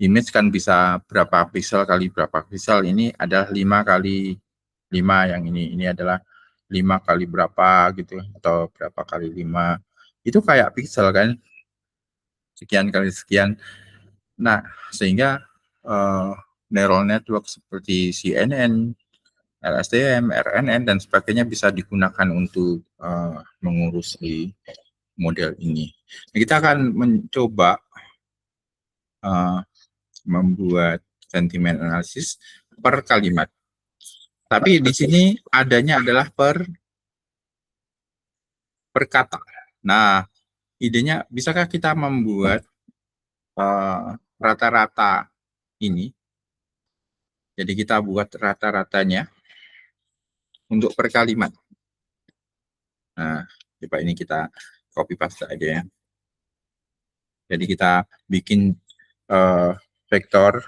Speaker 1: image kan bisa berapa pixel kali berapa pixel. Ini adalah 5 kali 5 yang ini adalah 5 kali berapa gitu, atau berapa kali 5. Itu kayak pixel kan. Sekian kali sekian. Nah, sehingga neural network seperti CNN, LSTM, RNN, dan sebagainya bisa digunakan untuk mengurusi model ini. Kita akan mencoba membuat sentiment analysis per kalimat. Tapi di sini adanya adalah per kata. Nah, idenya bisakah kita membuat rata-rata ini? Jadi kita buat rata-ratanya untuk per kalimat. Nah, coba ini kita copy paste aja ya. Jadi kita bikin vektor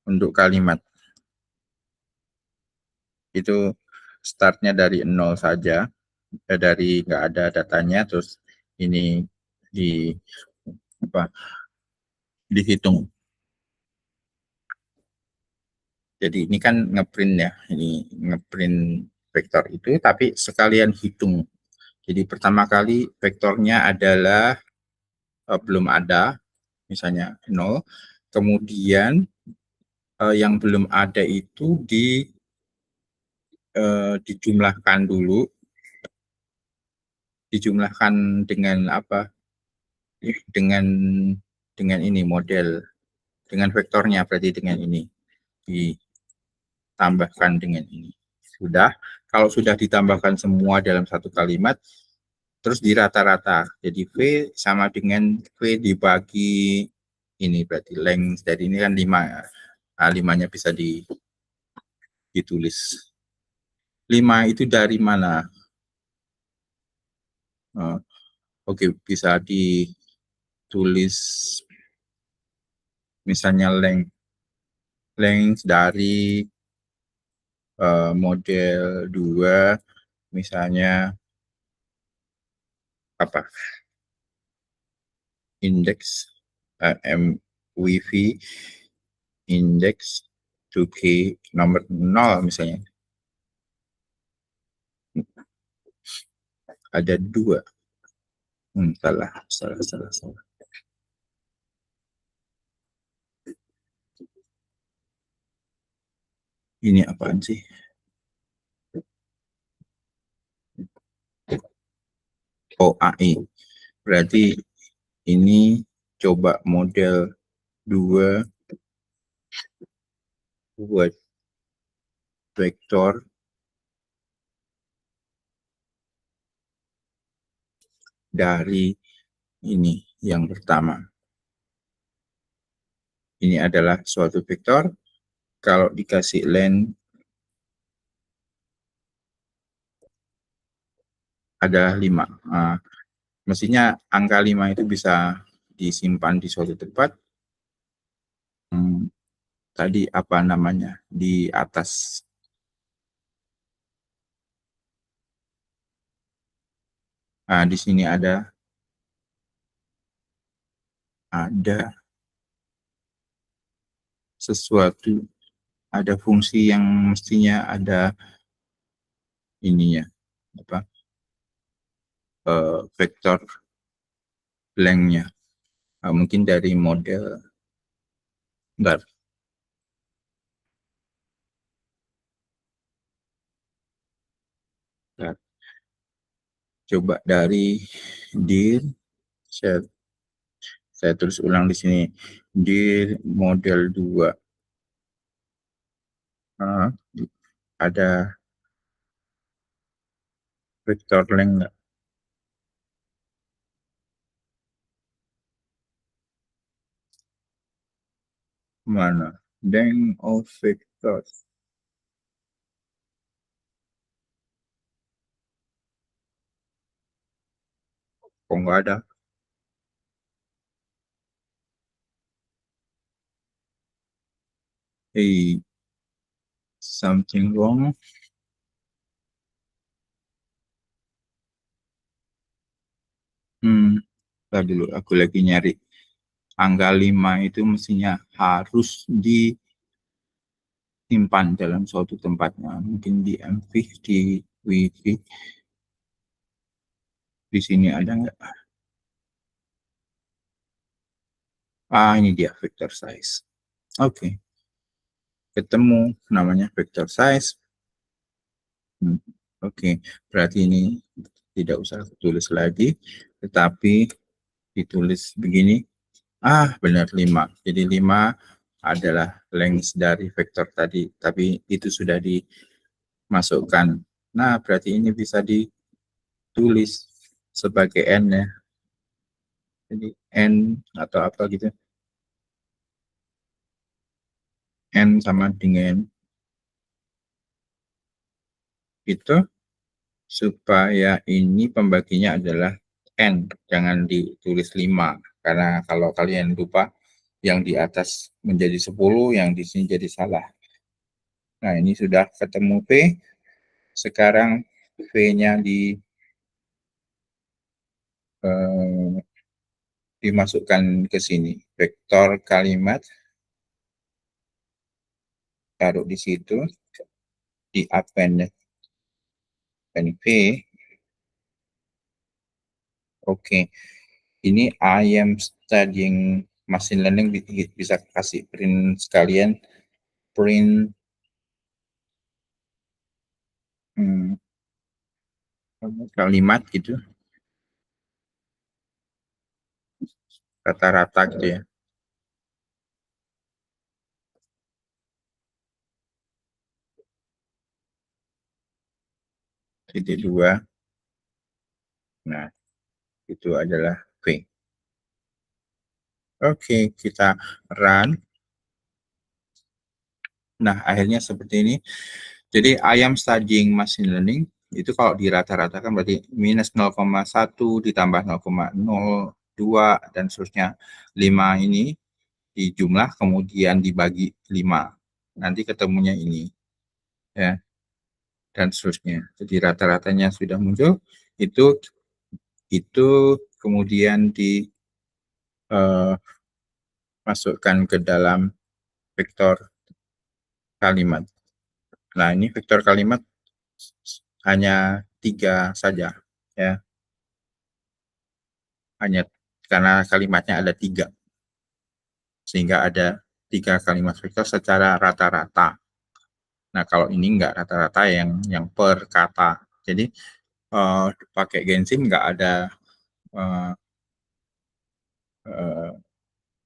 Speaker 1: untuk kalimat. Itu startnya dari 0 saja, dari nggak ada datanya, terus ini dihitung. Jadi ini kan ngeprint ya, ini ngeprint vektor itu, tapi sekalian hitung. Jadi pertama kali vektornya adalah belum ada, misalnya 0, kemudian yang belum ada itu dijumlahkan dulu, dijumlahkan dengan apa? Dengan ini model, dengan vektornya, berarti dengan ini ditambahkan dengan ini. Sudah, kalau sudah ditambahkan semua dalam satu kalimat, terus dirata-rata. Jadi V sama dengan V dibagi ini, berarti length dari ini kan 5. Nah, 5-nya bisa ditulis. 5 itu dari mana? Oke, bisa ditulis misalnya length dari model 2, misalnya apa? Index MWV index 2K nomor 0 misalnya. Ada 2. Salah. Ini apaan sih? OAI. Berarti ini coba model 2 buat vektor dari ini yang pertama. Ini adalah suatu vektor. Kalau dikasih length ada 5. Mestinya angka 5 itu bisa disimpan di suatu tempat. Tadi apa namanya? Di atas. Nah, di sini ada sesuatu, ada fungsi yang mestinya ada ininya, apa? Vektor length-nya. Mungkin dari model. Bentar. Coba dari dir, saya tulis ulang di sini, dir model 2. Ada vektor length nggak? Mana? Length of vectors. Kok nggak ada? Hey, something wrong. Ntar dulu, aku lagi nyari. Angka 5 itu mestinya harus disimpan dalam suatu tempatnya. Mungkin di MV, di Wiki. Di sini ada nggak? Ini dia vector size. Oke. Ketemu namanya vector size. Oke, berarti ini tidak usah tulis lagi. tetapi ditulis begini, benar 5. Jadi 5 adalah length dari vektor tadi, tapi itu sudah dimasukkan. Nah, berarti ini bisa ditulis sebagai n ya. Jadi n atau apa gitu. N sama dengan itu, supaya ini pembaginya adalah n, jangan ditulis 5. Karena kalau kalian lupa, yang di atas menjadi 10, yang di sini jadi salah. Nah, ini sudah ketemu P. Sekarang V-nya dimasukkan ke sini. Vektor kalimat taruh di situ, di append V. Oke. Ini I am studying machine learning, bisa kasih print sekalian, print kalimat gitu, rata-rata gitu ya. Titik 2. Nah, itu adalah V. Oke, kita run. Nah, akhirnya seperti ini. Jadi I am studying machine learning, itu kalau dirata-ratakan berarti minus 0,1 ditambah 0,02 dan seterusnya. 5 ini dijumlah kemudian dibagi 5. Nanti ketemunya ini. Ya. Dan seterusnya. Jadi rata-ratanya sudah muncul, itu kemudian dimasukkan ke dalam vektor kalimat. Nah, ini vektor kalimat hanya 3 saja, ya. Hanya karena kalimatnya ada 3, sehingga ada 3 kalimat vektor secara rata-rata. Nah, kalau ini enggak rata-rata, yang per kata. Jadi pakai Gensim enggak ada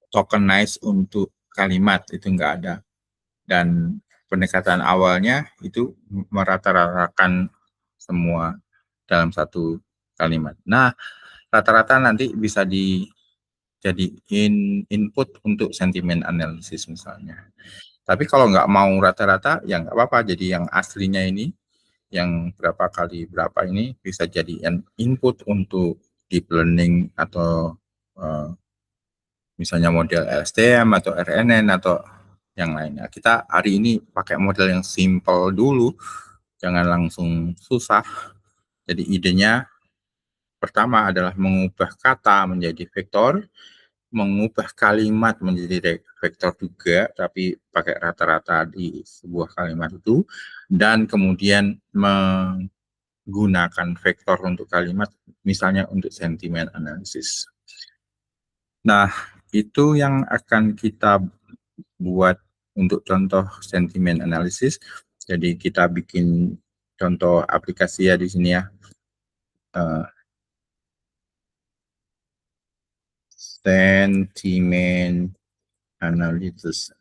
Speaker 1: tokenize untuk kalimat, itu enggak ada. Dan pendekatan awalnya itu merata-ratakan semua dalam satu kalimat. Nah, rata-rata nanti bisa dijadiin input untuk sentimen analisis misalnya. Tapi kalau nggak mau rata-rata, ya nggak apa-apa. Jadi yang aslinya ini, yang berapa kali berapa ini bisa jadi input untuk deep learning atau misalnya model LSTM atau RNN atau yang lainnya. Kita hari ini pakai model yang simple dulu, jangan langsung susah. Jadi idenya pertama adalah mengubah kata menjadi vektor, mengubah kalimat menjadi vektor juga, tapi pakai rata-rata di sebuah kalimat itu, dan kemudian menggunakan vektor untuk kalimat, misalnya untuk sentimen analisis. Nah, itu yang akan kita buat untuk contoh sentimen analisis. Jadi kita bikin contoh aplikasi ya di sini ya. Sentiment analysis.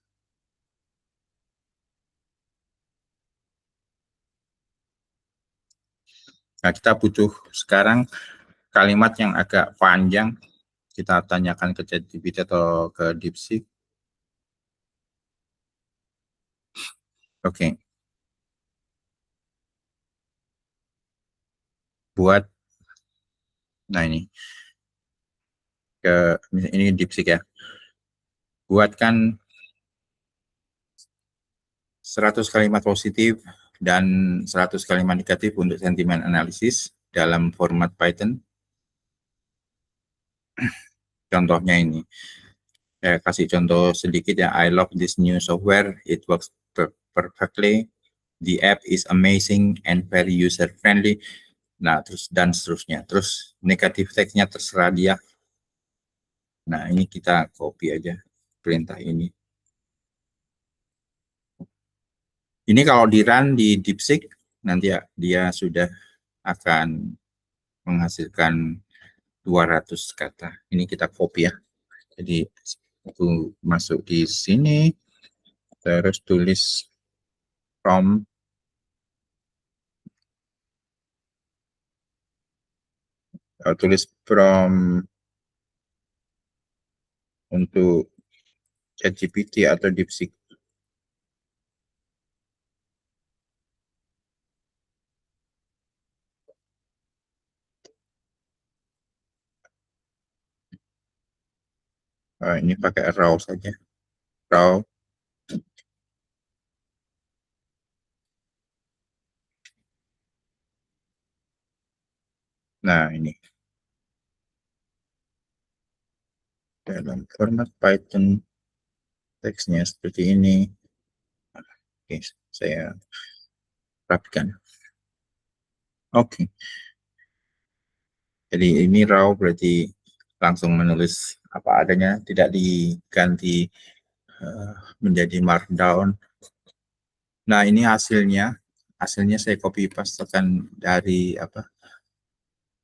Speaker 1: Nah, kita butuh sekarang kalimat yang agak panjang. Kita tanyakan ke ChatGPT atau ke DeepSeek. Oke. Buat, nah ini DeepSeek ya. Buatkan 100 kalimat positif dan 100 kalimat negatif untuk sentimen analisis dalam format Python. Contohnya ini. Saya kasih contoh sedikit ya. I love this new software. It works perfectly. The app is amazing and very user friendly. Nah, terus dan seterusnya. Terus negatif teksnya terserah dia. Nah, ini kita copy aja perintah ini. Ini kalau di run di DeepSeek, nanti ya, dia sudah akan menghasilkan 200 kata. Ini kita copy ya. Jadi aku masuk di sini, terus tulis from untuk ChatGPT atau DeepSeek. Ini pakai raw saja. Raw. Nah, ini. Dalam format Python, teksnya seperti ini. Oke, saya rapikan. Oke. Jadi ini raw berarti langsung menulis apa adanya, tidak diganti menjadi markdown. Nah, ini hasilnya saya copy pastekan dari apa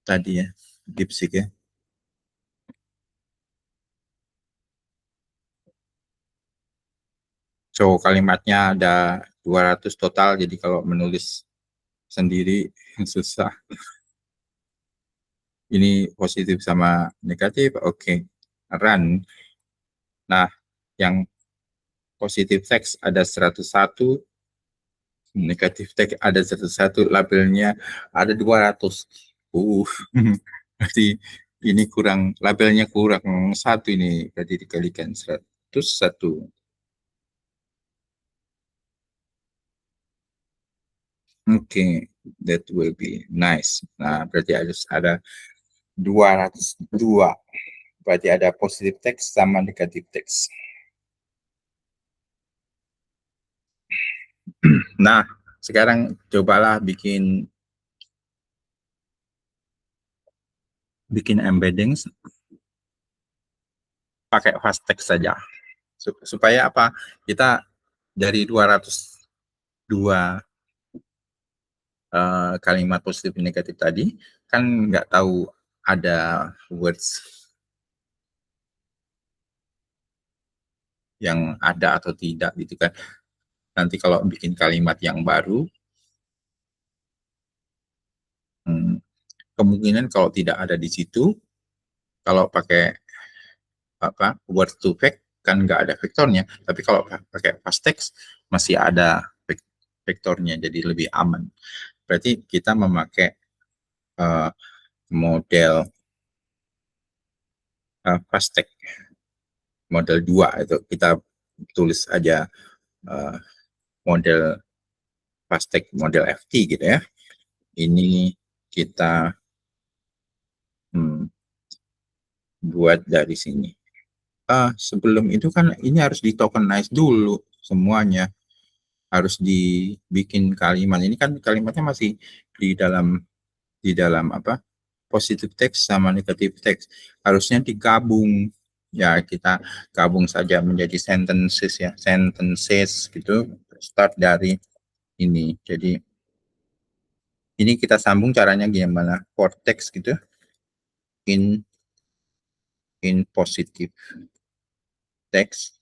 Speaker 1: tadi ya, DeepSeek ya. So kalimatnya ada 200 total, jadi kalau menulis sendiri susah. Ini positif sama negatif, oke. Run. Nah, yang positif teks ada 101, negatif teks ada 101, labelnya ada 200. Berarti ini kurang, labelnya kurang 1 ini, berarti dikalikan 101. Oke, that will be nice. Nah, berarti harus ada 202. Berarti ada positif teks sama negatif teks. Nah, sekarang cobalah bikin embedding pakai fast text saja. Supaya apa? Kita dari 202 kalimat positif negatif tadi, kan nggak tahu ada words yang ada atau tidak gitu kan. Nanti kalau bikin kalimat yang baru, kemungkinan kalau tidak ada di situ, kalau pakai apa word to fact kan nggak ada vektornya, tapi kalau pakai fast text masih ada vektornya, jadi lebih aman. Berarti kita memakai model fast text model 2 itu, kita tulis aja model fast text model FT gitu ya. Ini kita buat dari sini. Sebelum itu kan ini harus di tokenize dulu semuanya, harus dibikin kalimat. Ini kan kalimatnya masih di dalam apa positive text sama negative text, harusnya digabung ya. Kita gabung saja menjadi sentences ya, sentences gitu, start dari ini. Jadi ini kita sambung caranya gimana, for text gitu, in positive text.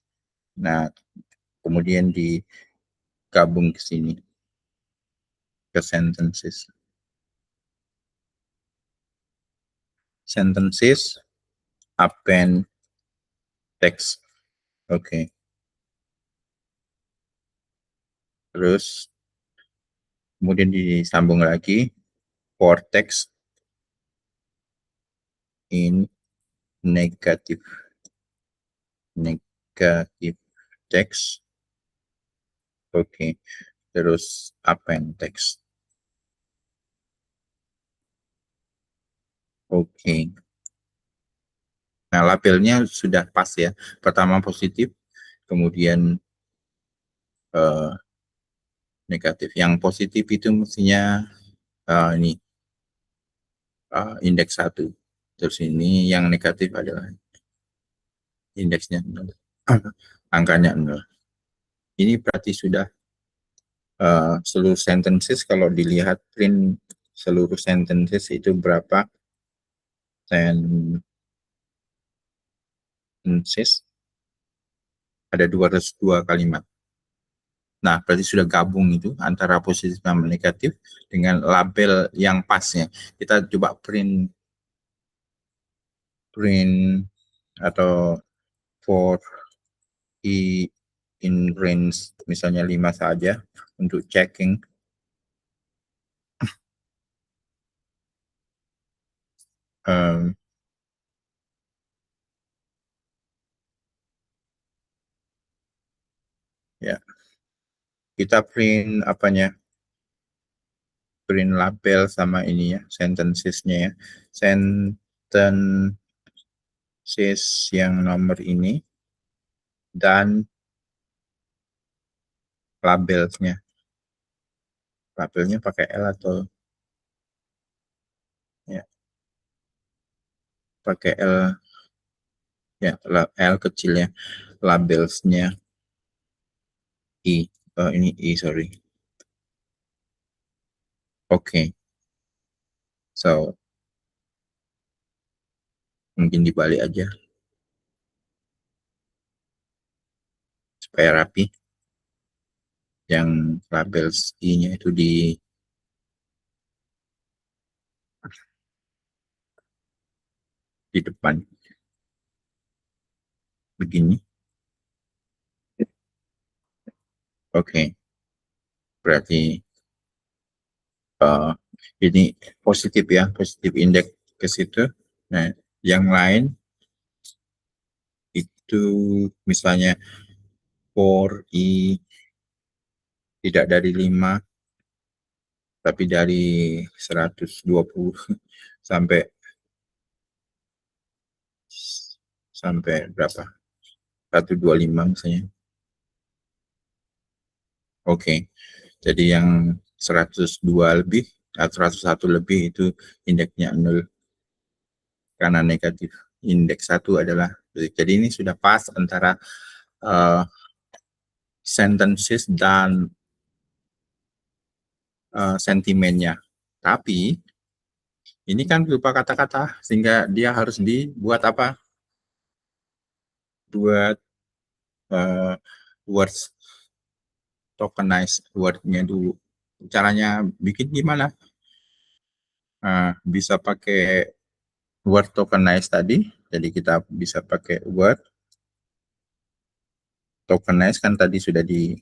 Speaker 1: Nah, kemudian digabung ke sini ke sentences append text. Oke. Terus kemudian disambung lagi for text in negative text. Oke. Terus append text. Oke. Nah, labelnya sudah pas ya. Pertama positif, kemudian negatif. Yang positif itu mestinya ini indeks 1. Terus ini yang negatif adalah indeksnya 0. Angkanya 0. Ini berarti sudah seluruh sentences. Kalau dilihat print seluruh sentences itu berapa sentences ada 202 kalimat. Nah, berarti sudah gabung itu antara positif sama negatif dengan label yang pasnya. Kita coba print atau for i in range misalnya 5 saja untuk checking. Ya, kita print apanya? Print label sama ini ya, sentencesnya ya. Sentences yang nomor ini dan labelnya. Labelnya pakai L atau ya pakai L ya, L kecilnya. Labelsnya I. Ini I, sorry. Oke. So, mungkin dibalik aja supaya rapi. Yang labels I-nya itu di depan. Begini. Oke. Berarti ini positif ya, positif indeks ke situ. Nah, yang lain itu misalnya for I tidak dari 5 tapi dari 120 sampai berapa? 125 misalnya. Oke. Jadi yang 102 lebih atau 101 lebih itu indeksnya 0 karena negatif. Indeks 1 adalah, jadi ini sudah pas antara sentences dan sentimennya. Tapi ini kan berupa kata-kata sehingga dia harus dibuat apa? Buat words tokenize word-nya dulu. Caranya bikin gimana? Bisa pakai word tokenize tadi. Jadi kita bisa pakai word tokenize kan tadi sudah di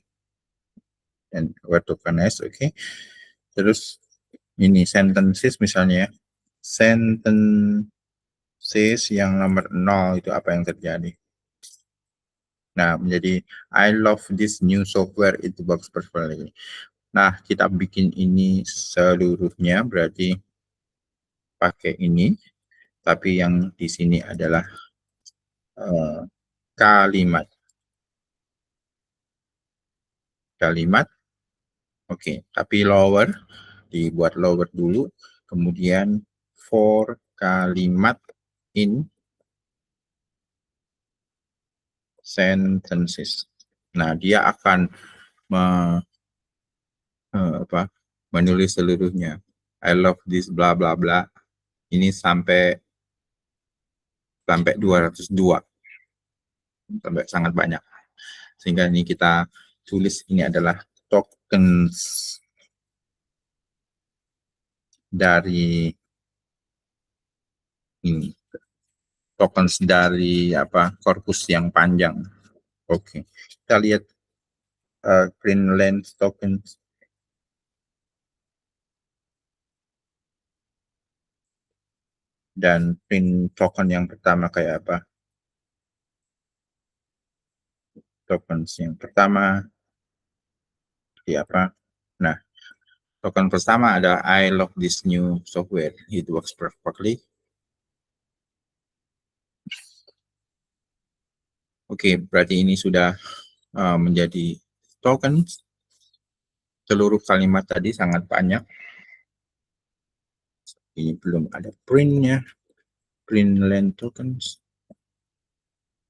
Speaker 1: word tokenize, oke. Terus ini sentences misalnya ya. Sentences yang nomor 0 itu apa yang terjadi? Nah, menjadi I love this new software, it works perfectly. Nah, kita bikin ini seluruhnya berarti pakai ini, tapi yang di sini adalah kalimat. Oke, tapi lower, dibuat lower dulu, kemudian for kalimat in sentences. Nah, dia akan menulis seluruhnya. I love this bla bla bla. Ini sampai 202. Sampai sangat banyak. Sehingga ini kita tulis ini adalah tokens dari ini. Tokens dari korpus yang panjang. Oke. Kita lihat print length tokens. Dan print token yang pertama kayak apa? Tokens yang pertama seperti apa? Nah, token pertama adalah I love this new software, it works perfectly. Oke, berarti ini sudah menjadi token. Seluruh kalimat tadi sangat banyak. Ini belum ada printnya. Print length tokens.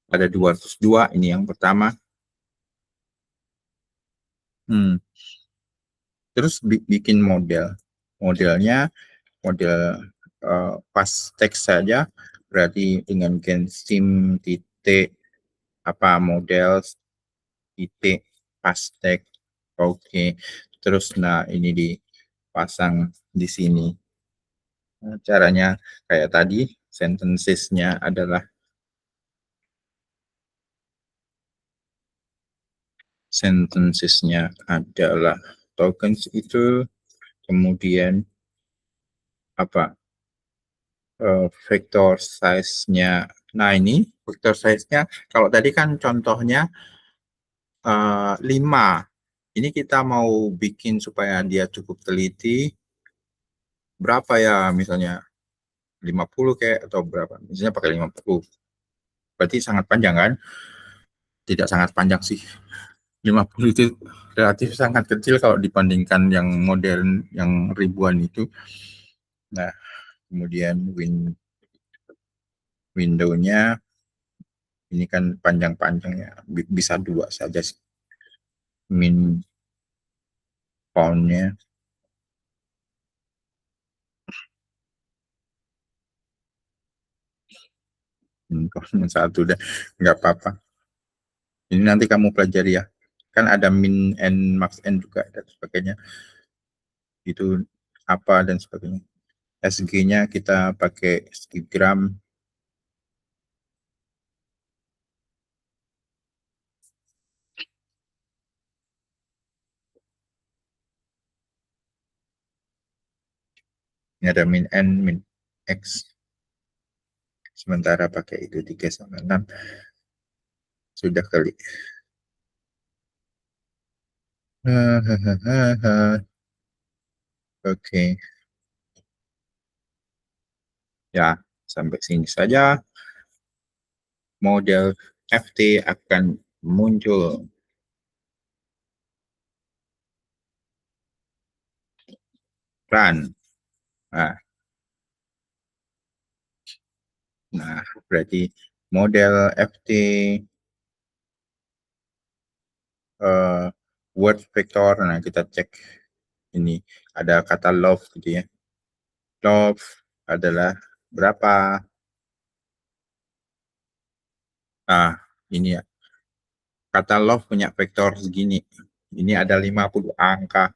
Speaker 1: Ada 202, ini yang pertama. Terus bikin model. Modelnya, model pas teks saja, berarti dengan gensim titik apa model titik pas teks. Oke. Terus nah ini dipasang di sini. Nah, caranya kayak tadi, sentences-nya adalah tokens itu, kemudian apa, vector size-nya. Nah ini vector size-nya, kalau tadi kan contohnya 5. Ini kita mau bikin supaya dia cukup teliti, berapa ya, misalnya 50 kayak atau berapa, misalnya pakai 50. Berarti sangat panjang kan? Tidak sangat panjang sih. 50 itu relatif sangat kecil kalau dibandingkan yang modern, yang ribuan itu. Nah, kemudian window-nya ini kan panjang-panjang ya, bisa 2 saja sih. Min font-nya satu deh, nggak apa-apa. Ini nanti kamu pelajari ya. Kan ada min n, max n juga dan sebagainya. Itu apa dan sebagainya. SG-nya kita pakai gram. Ini ada min n, min x. Sementara pakai itu 3/6. Sudah kali. Oke. Ya, sampai sini saja. Model FT akan muncul. Run. Nah, berarti model FT word vector. Nah, kita cek ini ada kata love gitu ya. Love adalah berapa? Nah, ini ya. Kata love punya vektor segini. Ini ada 50 angka.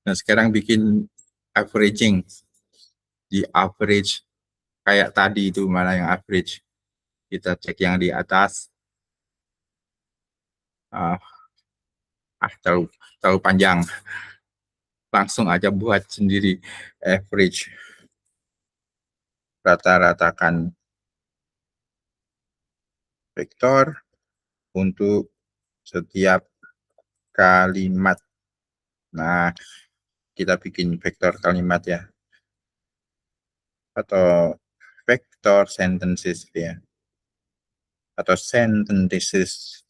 Speaker 1: Nah, sekarang bikin averaging. Di average kayak tadi itu, mana yang average. Kita cek yang di atas. Terlalu panjang. Langsung aja buat sendiri average. Rata-ratakan vektor untuk setiap kalimat. Nah, kita bikin vektor kalimat ya. Atau vektor sentences ya. Atau sentences.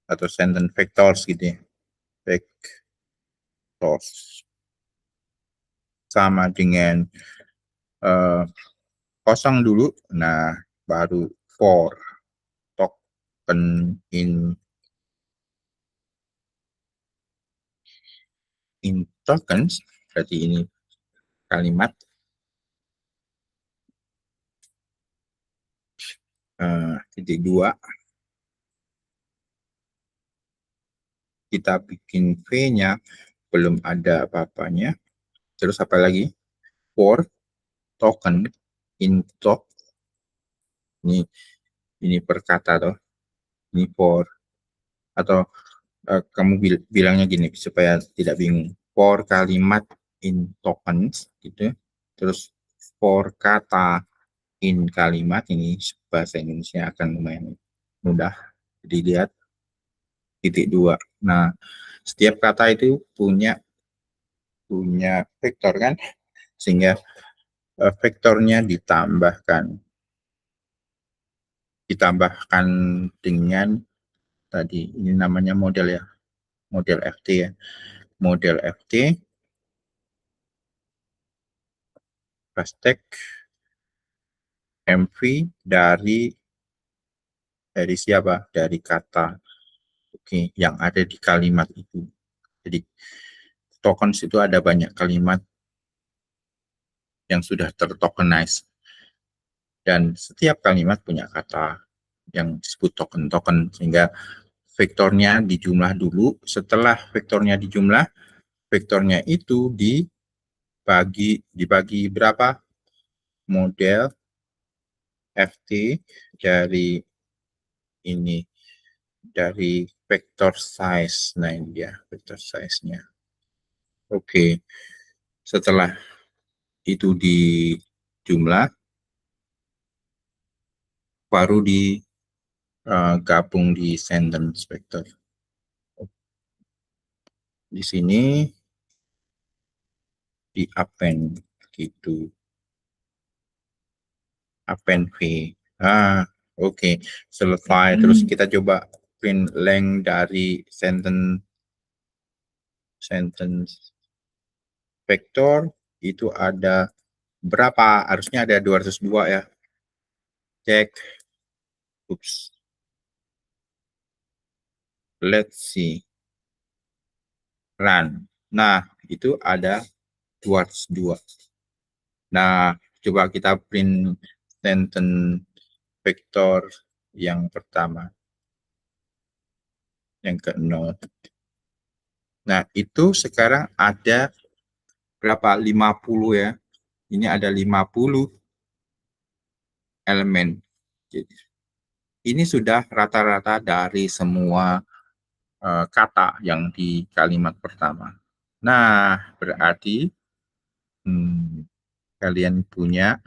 Speaker 1: Atau sentence vectors gitu ya. Vectors. Sama dengan kosong dulu. Nah, baru for token in tokens, berarti ini kalimat. Titik 2. Kita bikin V-nya, belum ada apa-apanya. Terus apa lagi? For token in top. Ini per kata toh. Ini for, atau kamu bilangnya gini supaya tidak bingung. For kalimat in tokens gitu. Terus for kata in kalimat, ini bahasa Indonesia akan lumayan mudah dilihat. Titik 2. Nah, setiap kata itu punya vektor kan, sehingga vektornya ditambahkan dengan tadi, ini namanya model ya, model FT ya, model FT hashtag MV dari siapa, dari kata yang ada di kalimat itu. Jadi tokens itu ada banyak kalimat yang sudah tertokenize, dan setiap kalimat punya kata yang disebut token-token, sehingga vektornya dijumlah dulu. Setelah vektornya dijumlah, vektornya itu dibagi berapa model FT dari ini, dari vector size. Nah, ini dia vector size-nya. Oke, setelah itu dijumlah, baru digabung di sentence vector. Di sini di append gitu, append v. Oke, selesai. Terus kita coba print length dari sentence vector itu ada berapa? Harusnya ada 202 ya. Cek. Oops. Let's see. Run. Nah, itu ada 202. Nah, coba kita print sentence vector yang pertama, yang ke-0. Nah, itu sekarang ada berapa? 50 ya. Ini ada 50 elemen. Jadi, ini sudah rata-rata dari semua kata yang di kalimat pertama. Nah, berarti kalian punya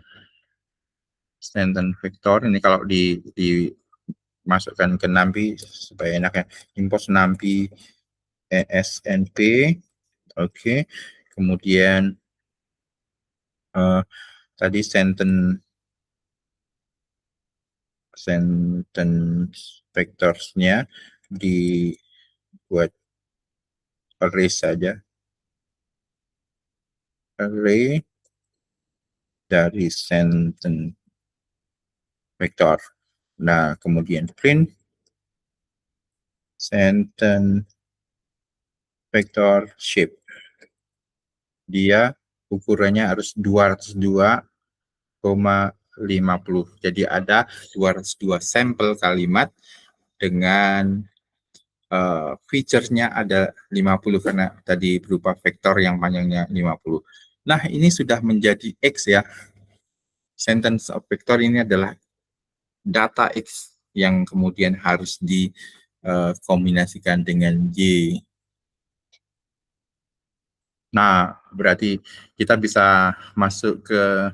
Speaker 1: sentence vector. Ini kalau dimasukkan ke NumPy supaya enak ya. Import NumPy ESNP. Oke. Kemudian tadi sentence vectorsnya dibuat array saja. Array dari sentence vector. Nah, kemudian print sentence vector shape. Dia ukurannya harus 202,50. Jadi ada 202 sampel kalimat dengan feature-nya ada 50 karena tadi berupa vektor yang panjangnya 50. Nah, ini sudah menjadi X ya. Sentence of vector ini adalah data X yang kemudian harus dikombinasikan dengan Y. Nah, berarti kita bisa masuk ke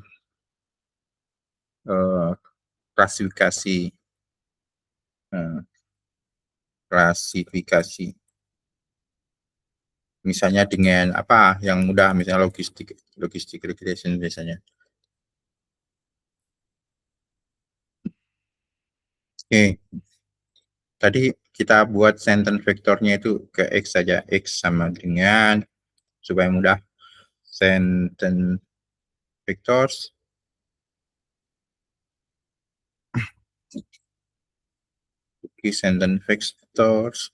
Speaker 1: klasifikasi. Misalnya dengan apa yang mudah, misalnya logistik regression biasanya. Oke. Tadi kita buat sentence vektornya itu ke X saja. X sama dengan, supaya mudah, sentence vectors sentence vectors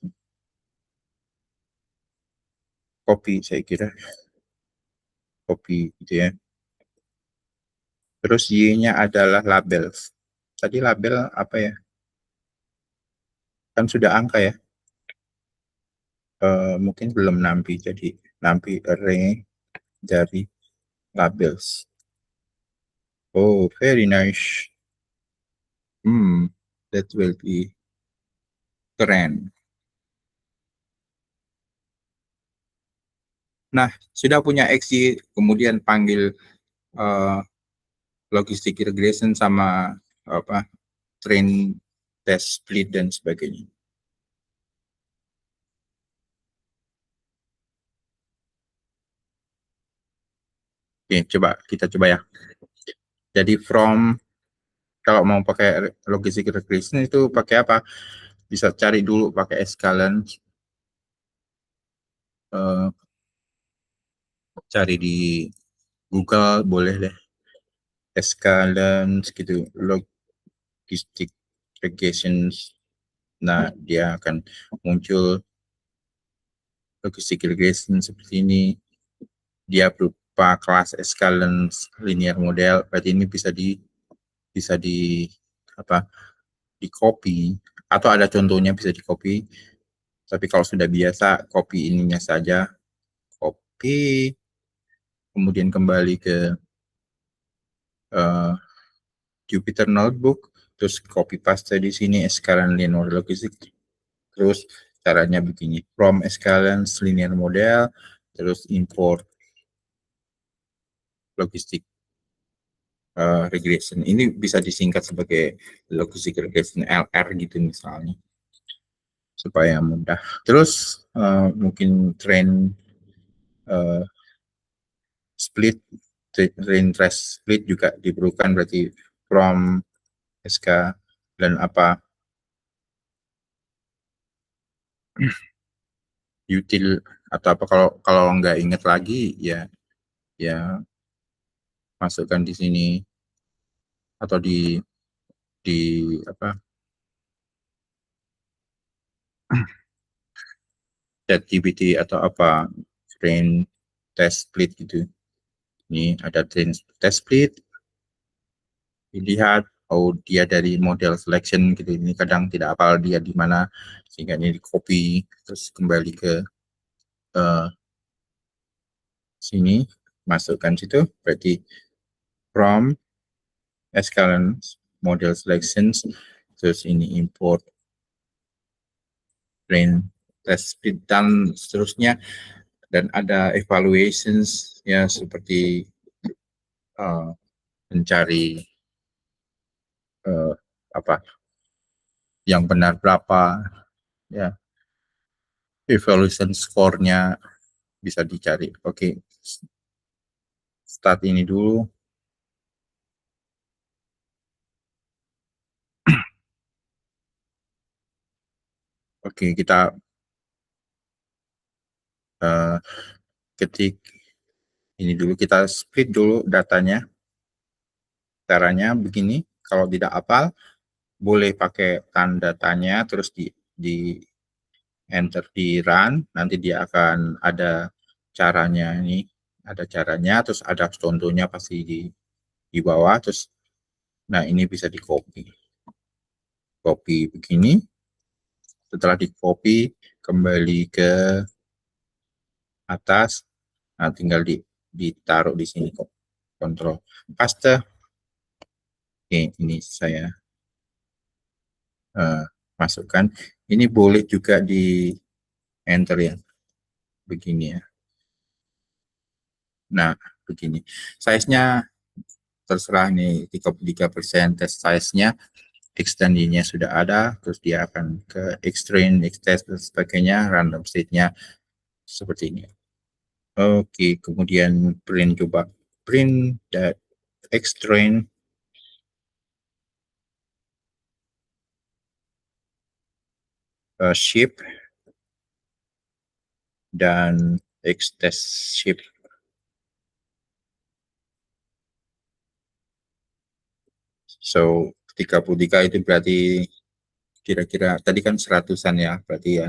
Speaker 1: copy, saya kira copy gitu ya. Terus Y-nya adalah labels. Tadi label apa ya? Kan sudah angka ya. Mungkin belum NumPy, jadi NumPy array dari labels. Oh, very nice. That will be keren. Nah, sudah punya XY, kemudian panggil logistic regression sama train test split dan sebagainya. Oke, kita coba ya. Jadi kalau mau pakai logistic regression itu pakai apa? Bisa cari dulu pakai Scalance. Cari di Google boleh deh. Scalance gitu, logistic regression. Nah, dia akan muncul logistic regression seperti ini, dia berupa kelas escalance linear model, berarti ini bisa di copy, atau ada contohnya bisa di copy, tapi kalau sudah biasa copy ininya saja, copy, kemudian kembali ke Jupyter Notebook, terus copy paste di sini escalance linear logistic. Terus caranya begini, from escalance linear model, terus import logistic regression. Ini bisa disingkat sebagai logistic regression LR gitu misalnya, supaya mudah. Terus mungkin train split, train trace split juga diperlukan, berarti from SK dan apa util atau apa, kalau nggak ingat lagi ya masukkan di sini atau di apa ChatGPT atau apa train test split gitu. Ini ada train test split, dilihat oh dia dari model selection gitu, ini kadang tidak hafal dia di mana, sehingga ini di copy terus kembali ke sini, masukkan situ, berarti from escalance model selections, terus ini import train test split dan seterusnya, dan ada evaluations ya, seperti mencari apa yang benar berapa ya, evaluation score-nya bisa dicari. Oke, start ini dulu. Oke, kita ketik ini dulu, kita split dulu datanya. Caranya begini, kalau tidak hafal boleh pakai tanda tanya, terus di enter di run, nanti dia akan ada caranya, ini ada caranya, terus ada contohnya pasti di bawah, terus nah ini bisa di copy begini. Setelah di copy kembali ke atas, nah tinggal ditaruh di sini kok, kontrol paste. Oke, ini saya masukkan. Ini boleh juga di enter ya, begini ya. Nah, begini. Size-nya terserah nih, 33% test size-nya, extend-nya sudah ada, terus dia akan ke extrain, extest, dan sebagainya, random state-nya seperti ini. Oke, kemudian print, coba print that extrain shape dan extest shape. So 33 itu berarti kira-kira tadi kan 100-an ya, berarti ya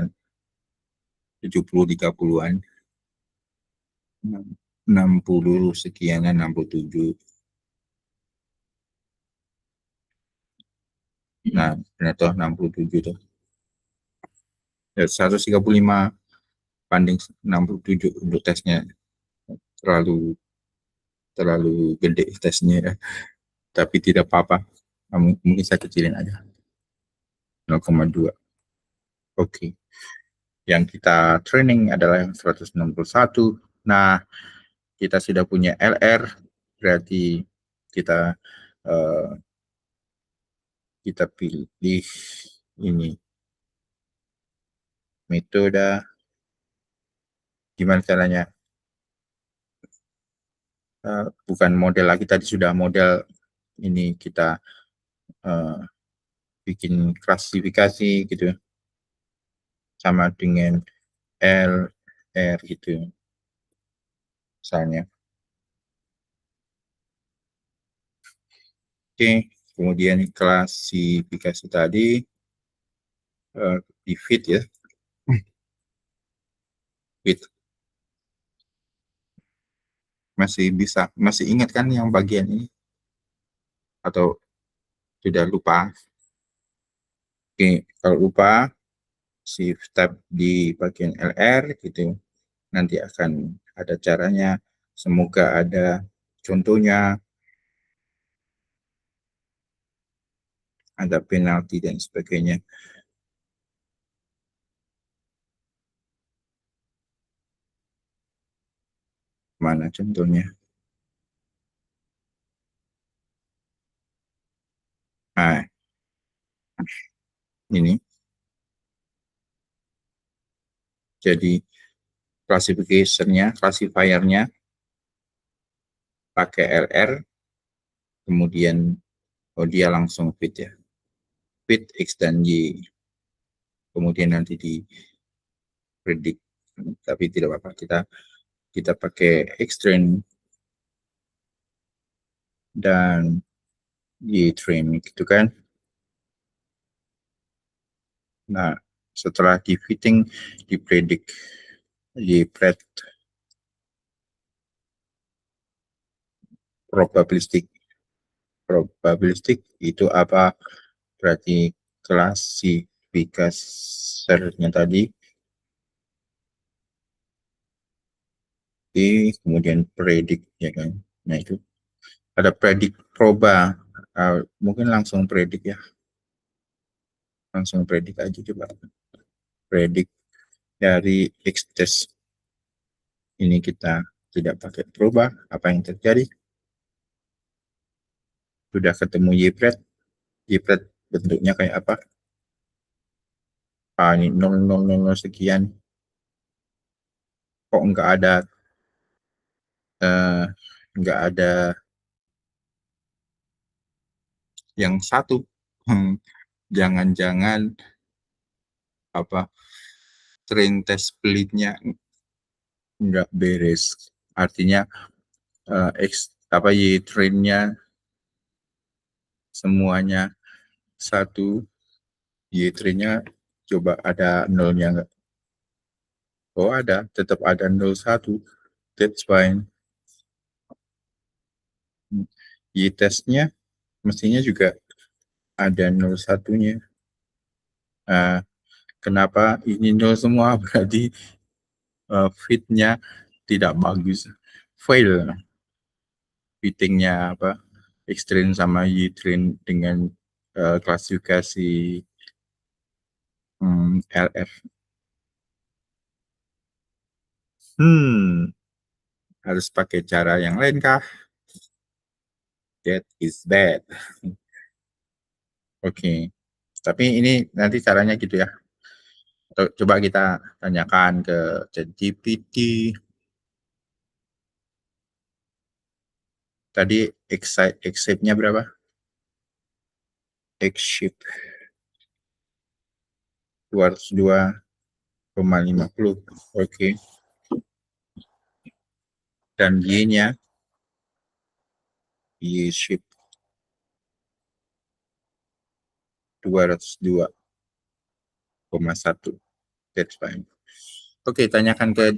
Speaker 1: 70 30-an. 60 sekian, 67. Nah, ternyata 67 tuh. Ya, 135 banding 67 untuk tesnya. Terlalu gede tesnya ya. Tapi tidak apa-apa. Mungkin saya kecilin aja. 0,2. Oke. Yang kita training adalah yang 161. Nah, kita sudah punya LR, berarti kita pilih ini metode. Gimana caranya? Bukan model lagi, tadi sudah model, ini kita bikin klasifikasi gitu, sama dengan LR gitu misalnya. Oke, kemudian klasifikasi tadi di fit ya. With. Masih ingat kan yang bagian ini? Atau sudah lupa? Oke, kalau lupa, shift tab di bagian LR gitu. Nanti akan ada caranya. Semoga ada contohnya, ada penalti dan sebagainya. Mana contohnya? Nah, ini. Jadi classifiernya pakai LR, kemudian dia langsung fit ya. Fit X dan Y. Kemudian nanti di predict. Tapi tidak apa-apa, kita pakai X-train dan Y-train gitu kan. Nah, setelah di fitting, dipredik, Y-pred probabilistik itu apa? Berarti klasifikasinya tadi, kemudian predik ya kan. Nah itu ada predik proba, mungkin langsung predik ya, langsung predik aja coba. Predik dari X-test ini kita tidak pakai proba, apa yang terjadi? Sudah ketemu Y-pred bentuknya kayak apa? Ini 000 sekian. Kok nggak ada yang satu? Jangan-jangan apa train test splitnya nggak beres. Artinya Y trainnya semuanya satu, Y trainnya coba ada nolnya nggak? Oh ada, tetap ada 01. That's fine. Y testnya mestinya juga ada 01-nya. Kenapa ini 0 semua? Berarti fitnya tidak bagus, fail fittingnya apa X-train sama Y-train dengan klasifikasi LR. Harus pakai cara yang lain kah? That is bad. Oke. Tapi ini nanti caranya gitu ya. Coba kita tanyakan ke ChatGPT. Tadi X-shape-nya berapa? X-shape 202,50. Oke. Dan Y-nya Y-shape 202,1. That's fine. Oke, tanyakan ke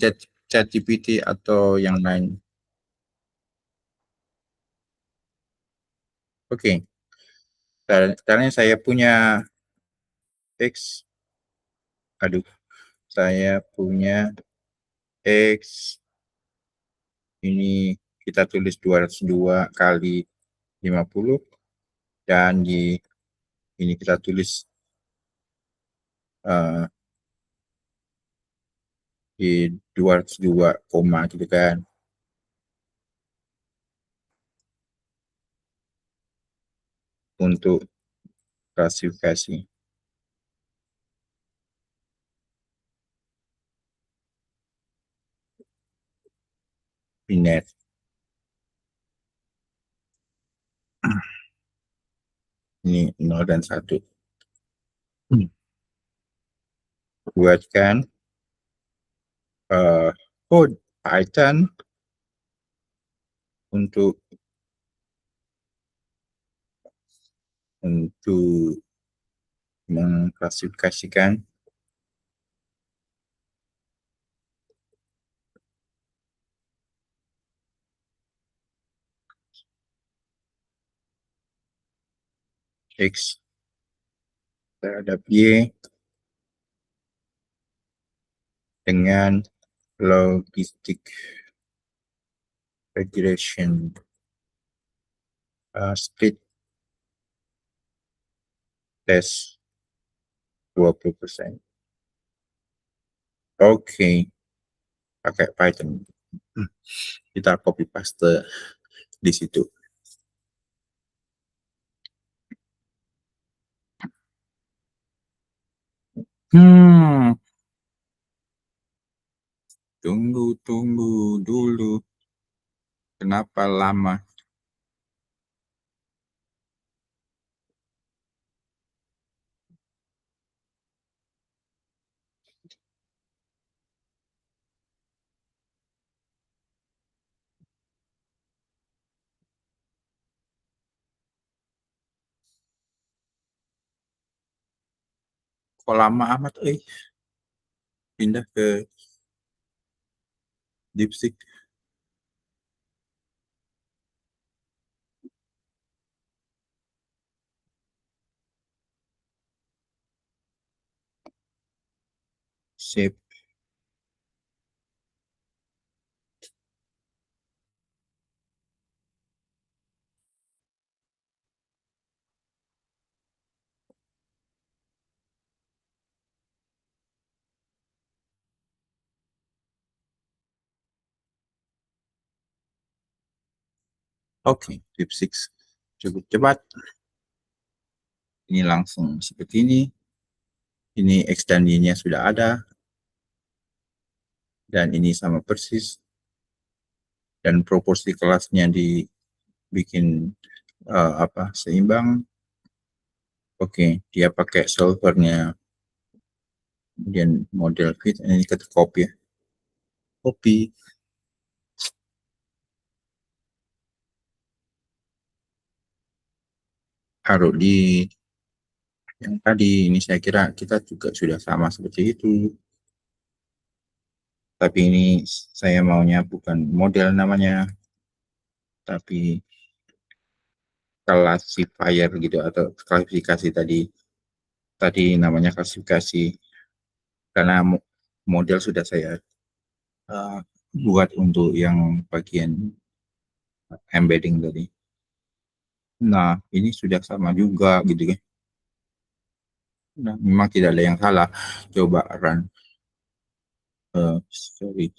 Speaker 1: ChatGPT atau yang lain. Oke. Sekarang saya punya X. Saya punya X. Ini kita tulis 202 kali 50. Dan di ini kita tulis di 202 koma gitu kan. Untuk klasifikasi. Binet. Ini 0 dan 1. Buatkan code Python untuk mengklasifikasikan X terhadap Y dengan logistic regression split test 20%. Oke, pakai Python. Kita copy paste di situ. Tunggu dulu. Kenapa lama? Kok lama amat, pindah ke DeepSeek. Sip. Oke, DeepSeek cukup cepat. Ini langsung seperti ini. Ini X dan Y-nya sudah ada. Dan ini sama persis. Dan proporsi kelasnya dibikin seimbang. Oke, dia pakai solvernya. Kemudian model fit, ini kita copy ya. Copy. Taruh di yang tadi. Ini saya kira kita juga sudah sama seperti itu. Tapi ini saya maunya bukan model namanya, tapi classifier gitu, atau klasifikasi tadi namanya klasifikasi, karena model sudah saya buat untuk yang bagian embedding tadi. Nah, ini sudah sama juga gitu kan. Nah, memang tidak ada yang salah. Coba run. Sorry.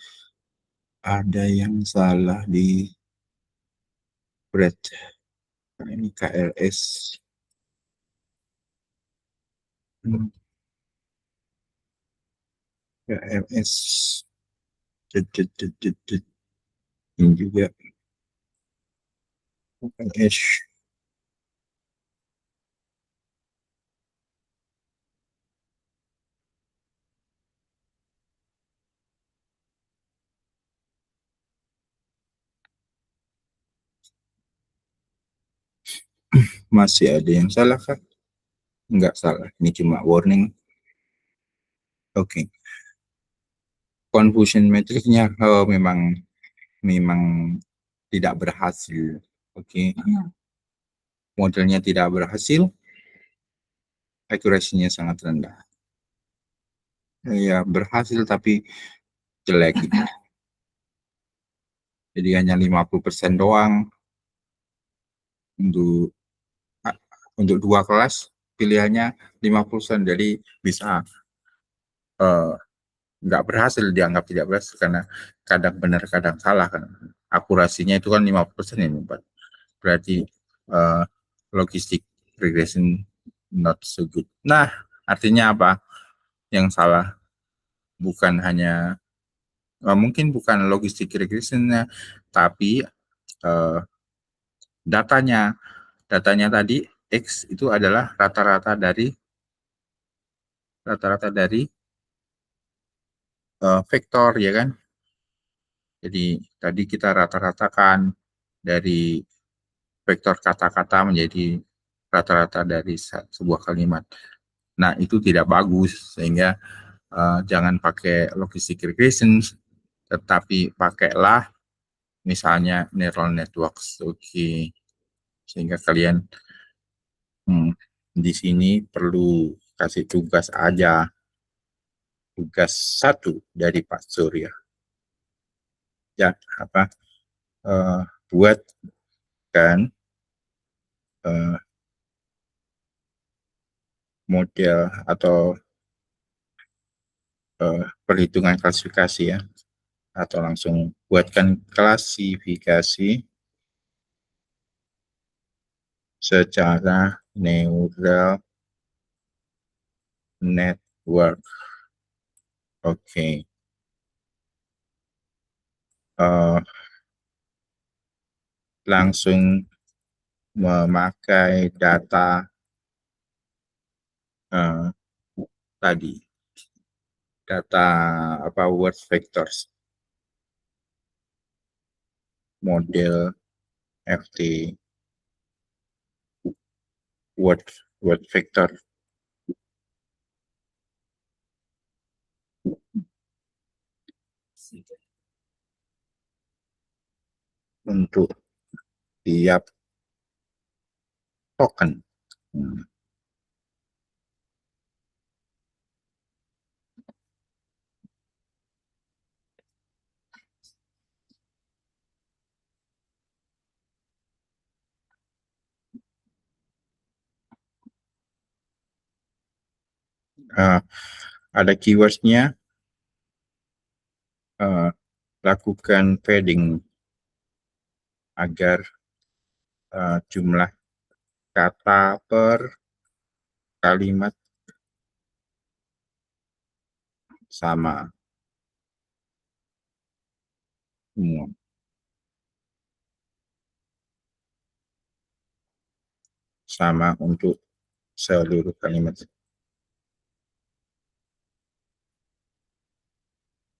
Speaker 1: Ada yang salah di bread. Ini KLS. KLS. Ini juga KLS. Masih ada yang salah kah? Enggak salah, ini cuma warning. Oke. Confusion matrixnya memang tidak berhasil. Oke. Modelnya tidak berhasil. Akurasinya sangat rendah. Ya, berhasil tapi jelek gitu. Jadi hanya 50% doang untuk dua kelas, pilihannya 50%. Jadi bisa nggak berhasil, dianggap tidak berhasil karena kadang benar kadang salah kan. Akurasinya itu kan 50% ini, berarti logistic regression not so good. Nah, artinya apa yang salah? Bukan hanya mungkin bukan logistic regressionnya, tapi datanya tadi X itu adalah rata-rata dari vektor, ya kan. Jadi tadi kita rata-ratakan dari vektor kata-kata menjadi rata-rata dari sebuah kalimat. Nah, itu tidak bagus, sehingga jangan pakai logistic regression, tetapi pakailah misalnya neural networks. Oke. Sehingga kalian Di sini perlu kasih tugas aja, tugas 1 dari Pak Surya. Ya, buatkan model atau perhitungan klasifikasi ya, atau langsung buatkan klasifikasi secara neural network. Oke. Langsung memakai data tadi, data word vectors, model FT word vector untuk tiap token. Ada keywordsnya, lakukan padding agar jumlah kata per kalimat sama semua. Sama untuk seluruh kalimat.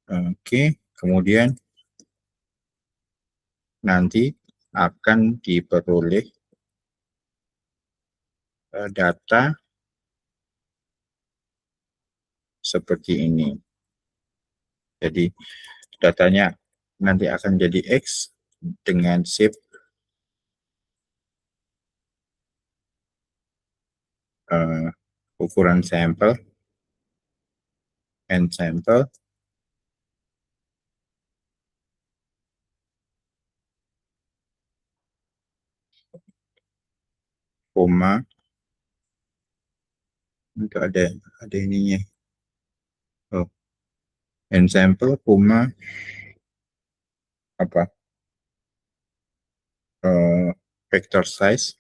Speaker 1: Oke, kemudian nanti akan diperoleh data seperti ini. Jadi datanya nanti akan jadi X dengan shape ukuran sampel, n sampel, koma, itu ada ininya. Oh, n sampel, koma, vector size,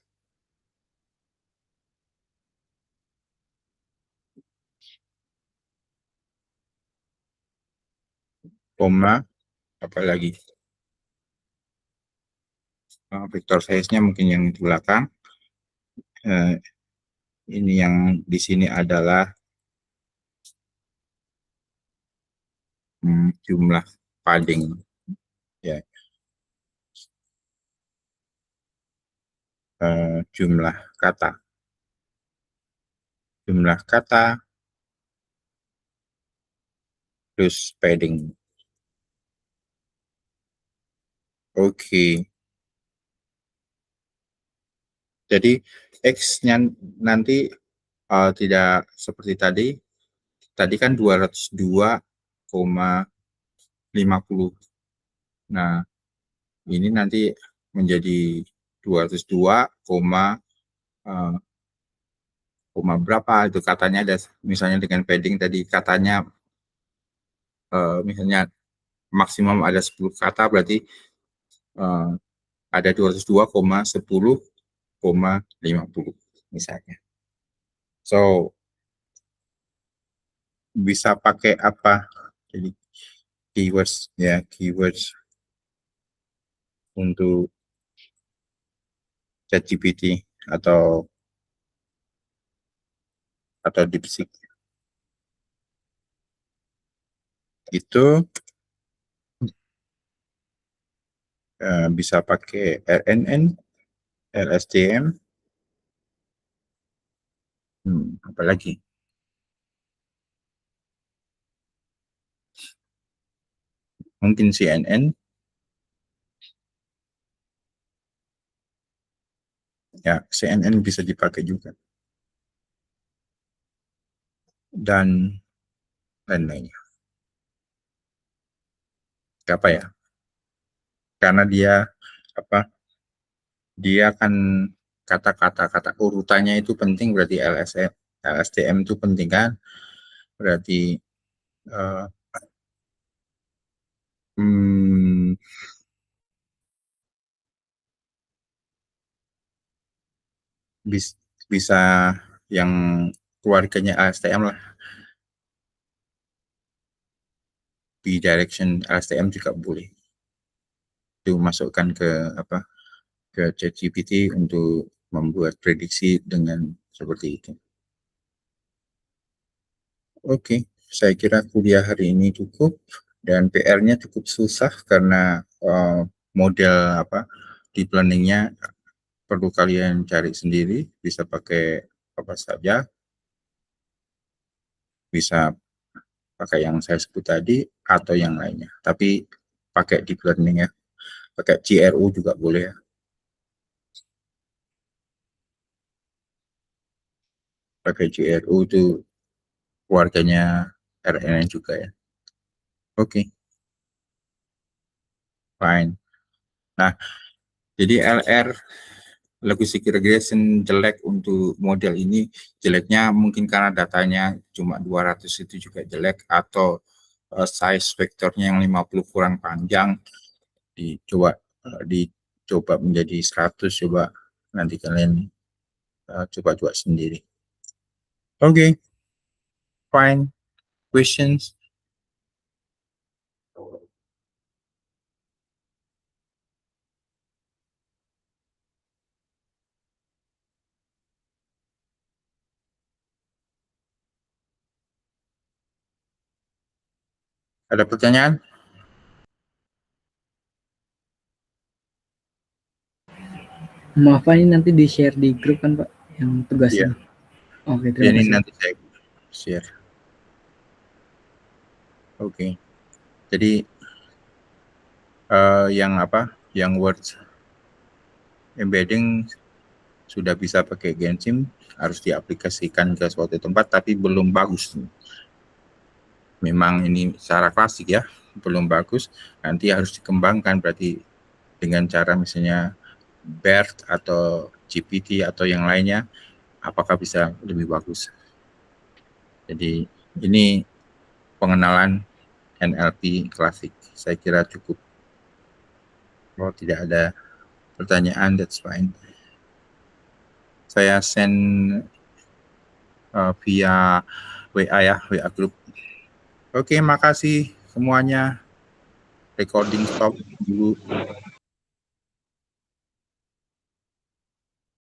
Speaker 1: koma, apalagi vector size-nya mungkin yang di belakang. Ini yang di sini adalah jumlah padding ya, jumlah kata plus padding. Oke. Jadi X-nya nanti tidak seperti tadi. Tadi kan 202,50. Nah, ini nanti menjadi 202, berapa itu katanya, ada misalnya dengan padding tadi katanya misalnya maksimum ada 10 kata, berarti ada 202,10,50 misalnya. So bisa pakai apa? Jadi keywords ya, keywords untuk ChatGPT atau DeepSeek itu bisa pakai RNN, LSTM, apalagi mungkin CNN, Ya, CNN bisa dipakai juga. Dan lain-lainnya. Apa ya? Karena dia apa? Dia kan kata urutannya itu penting, berarti LSTM itu penting kan? Berarti bisa yang keluarganya LSTM lah. Bidirection LSTM juga boleh. Itu masukkan ke ChatGPT untuk membuat prediksi dengan seperti itu. Oke, saya kira kuliah hari ini cukup dan PR-nya cukup susah karena model deep learning-nya perlu kalian cari sendiri, bisa pakai apa saja, bisa pakai yang saya sebut tadi atau yang lainnya. Tapi pakai deep learning ya, pakai GRU juga boleh ya. Pakai GRU itu keluarganya RNN juga ya. Oke. Fine. Nah, jadi LR logistic regression jelek untuk model ini, jeleknya mungkin karena datanya cuma 200 itu juga jelek, atau size vektornya yang 50 kurang panjang, dicoba menjadi 100, coba nanti kalian coba sendiri. Oke, fine. Questions? Ada pertanyaan?
Speaker 3: Maaf Pak, ini nanti di-share di grup kan Pak, yang tugas
Speaker 1: Iya.
Speaker 3: ini. Oke, terima kasih.
Speaker 1: Nanti saya share. Oke. Jadi yang words embedding sudah bisa pakai Gensim, harus diaplikasikan ke suatu tempat, tapi belum bagus. Memang ini secara klasik ya, belum bagus. Nanti harus dikembangkan, berarti dengan cara misalnya BERT atau GPT atau yang lainnya, apakah bisa lebih bagus. Jadi ini pengenalan NLP klasik. Saya kira cukup. Kalau tidak ada pertanyaan, that's fine. Saya send via WA ya, WA group. Oke, makasih semuanya. Recording stop dulu.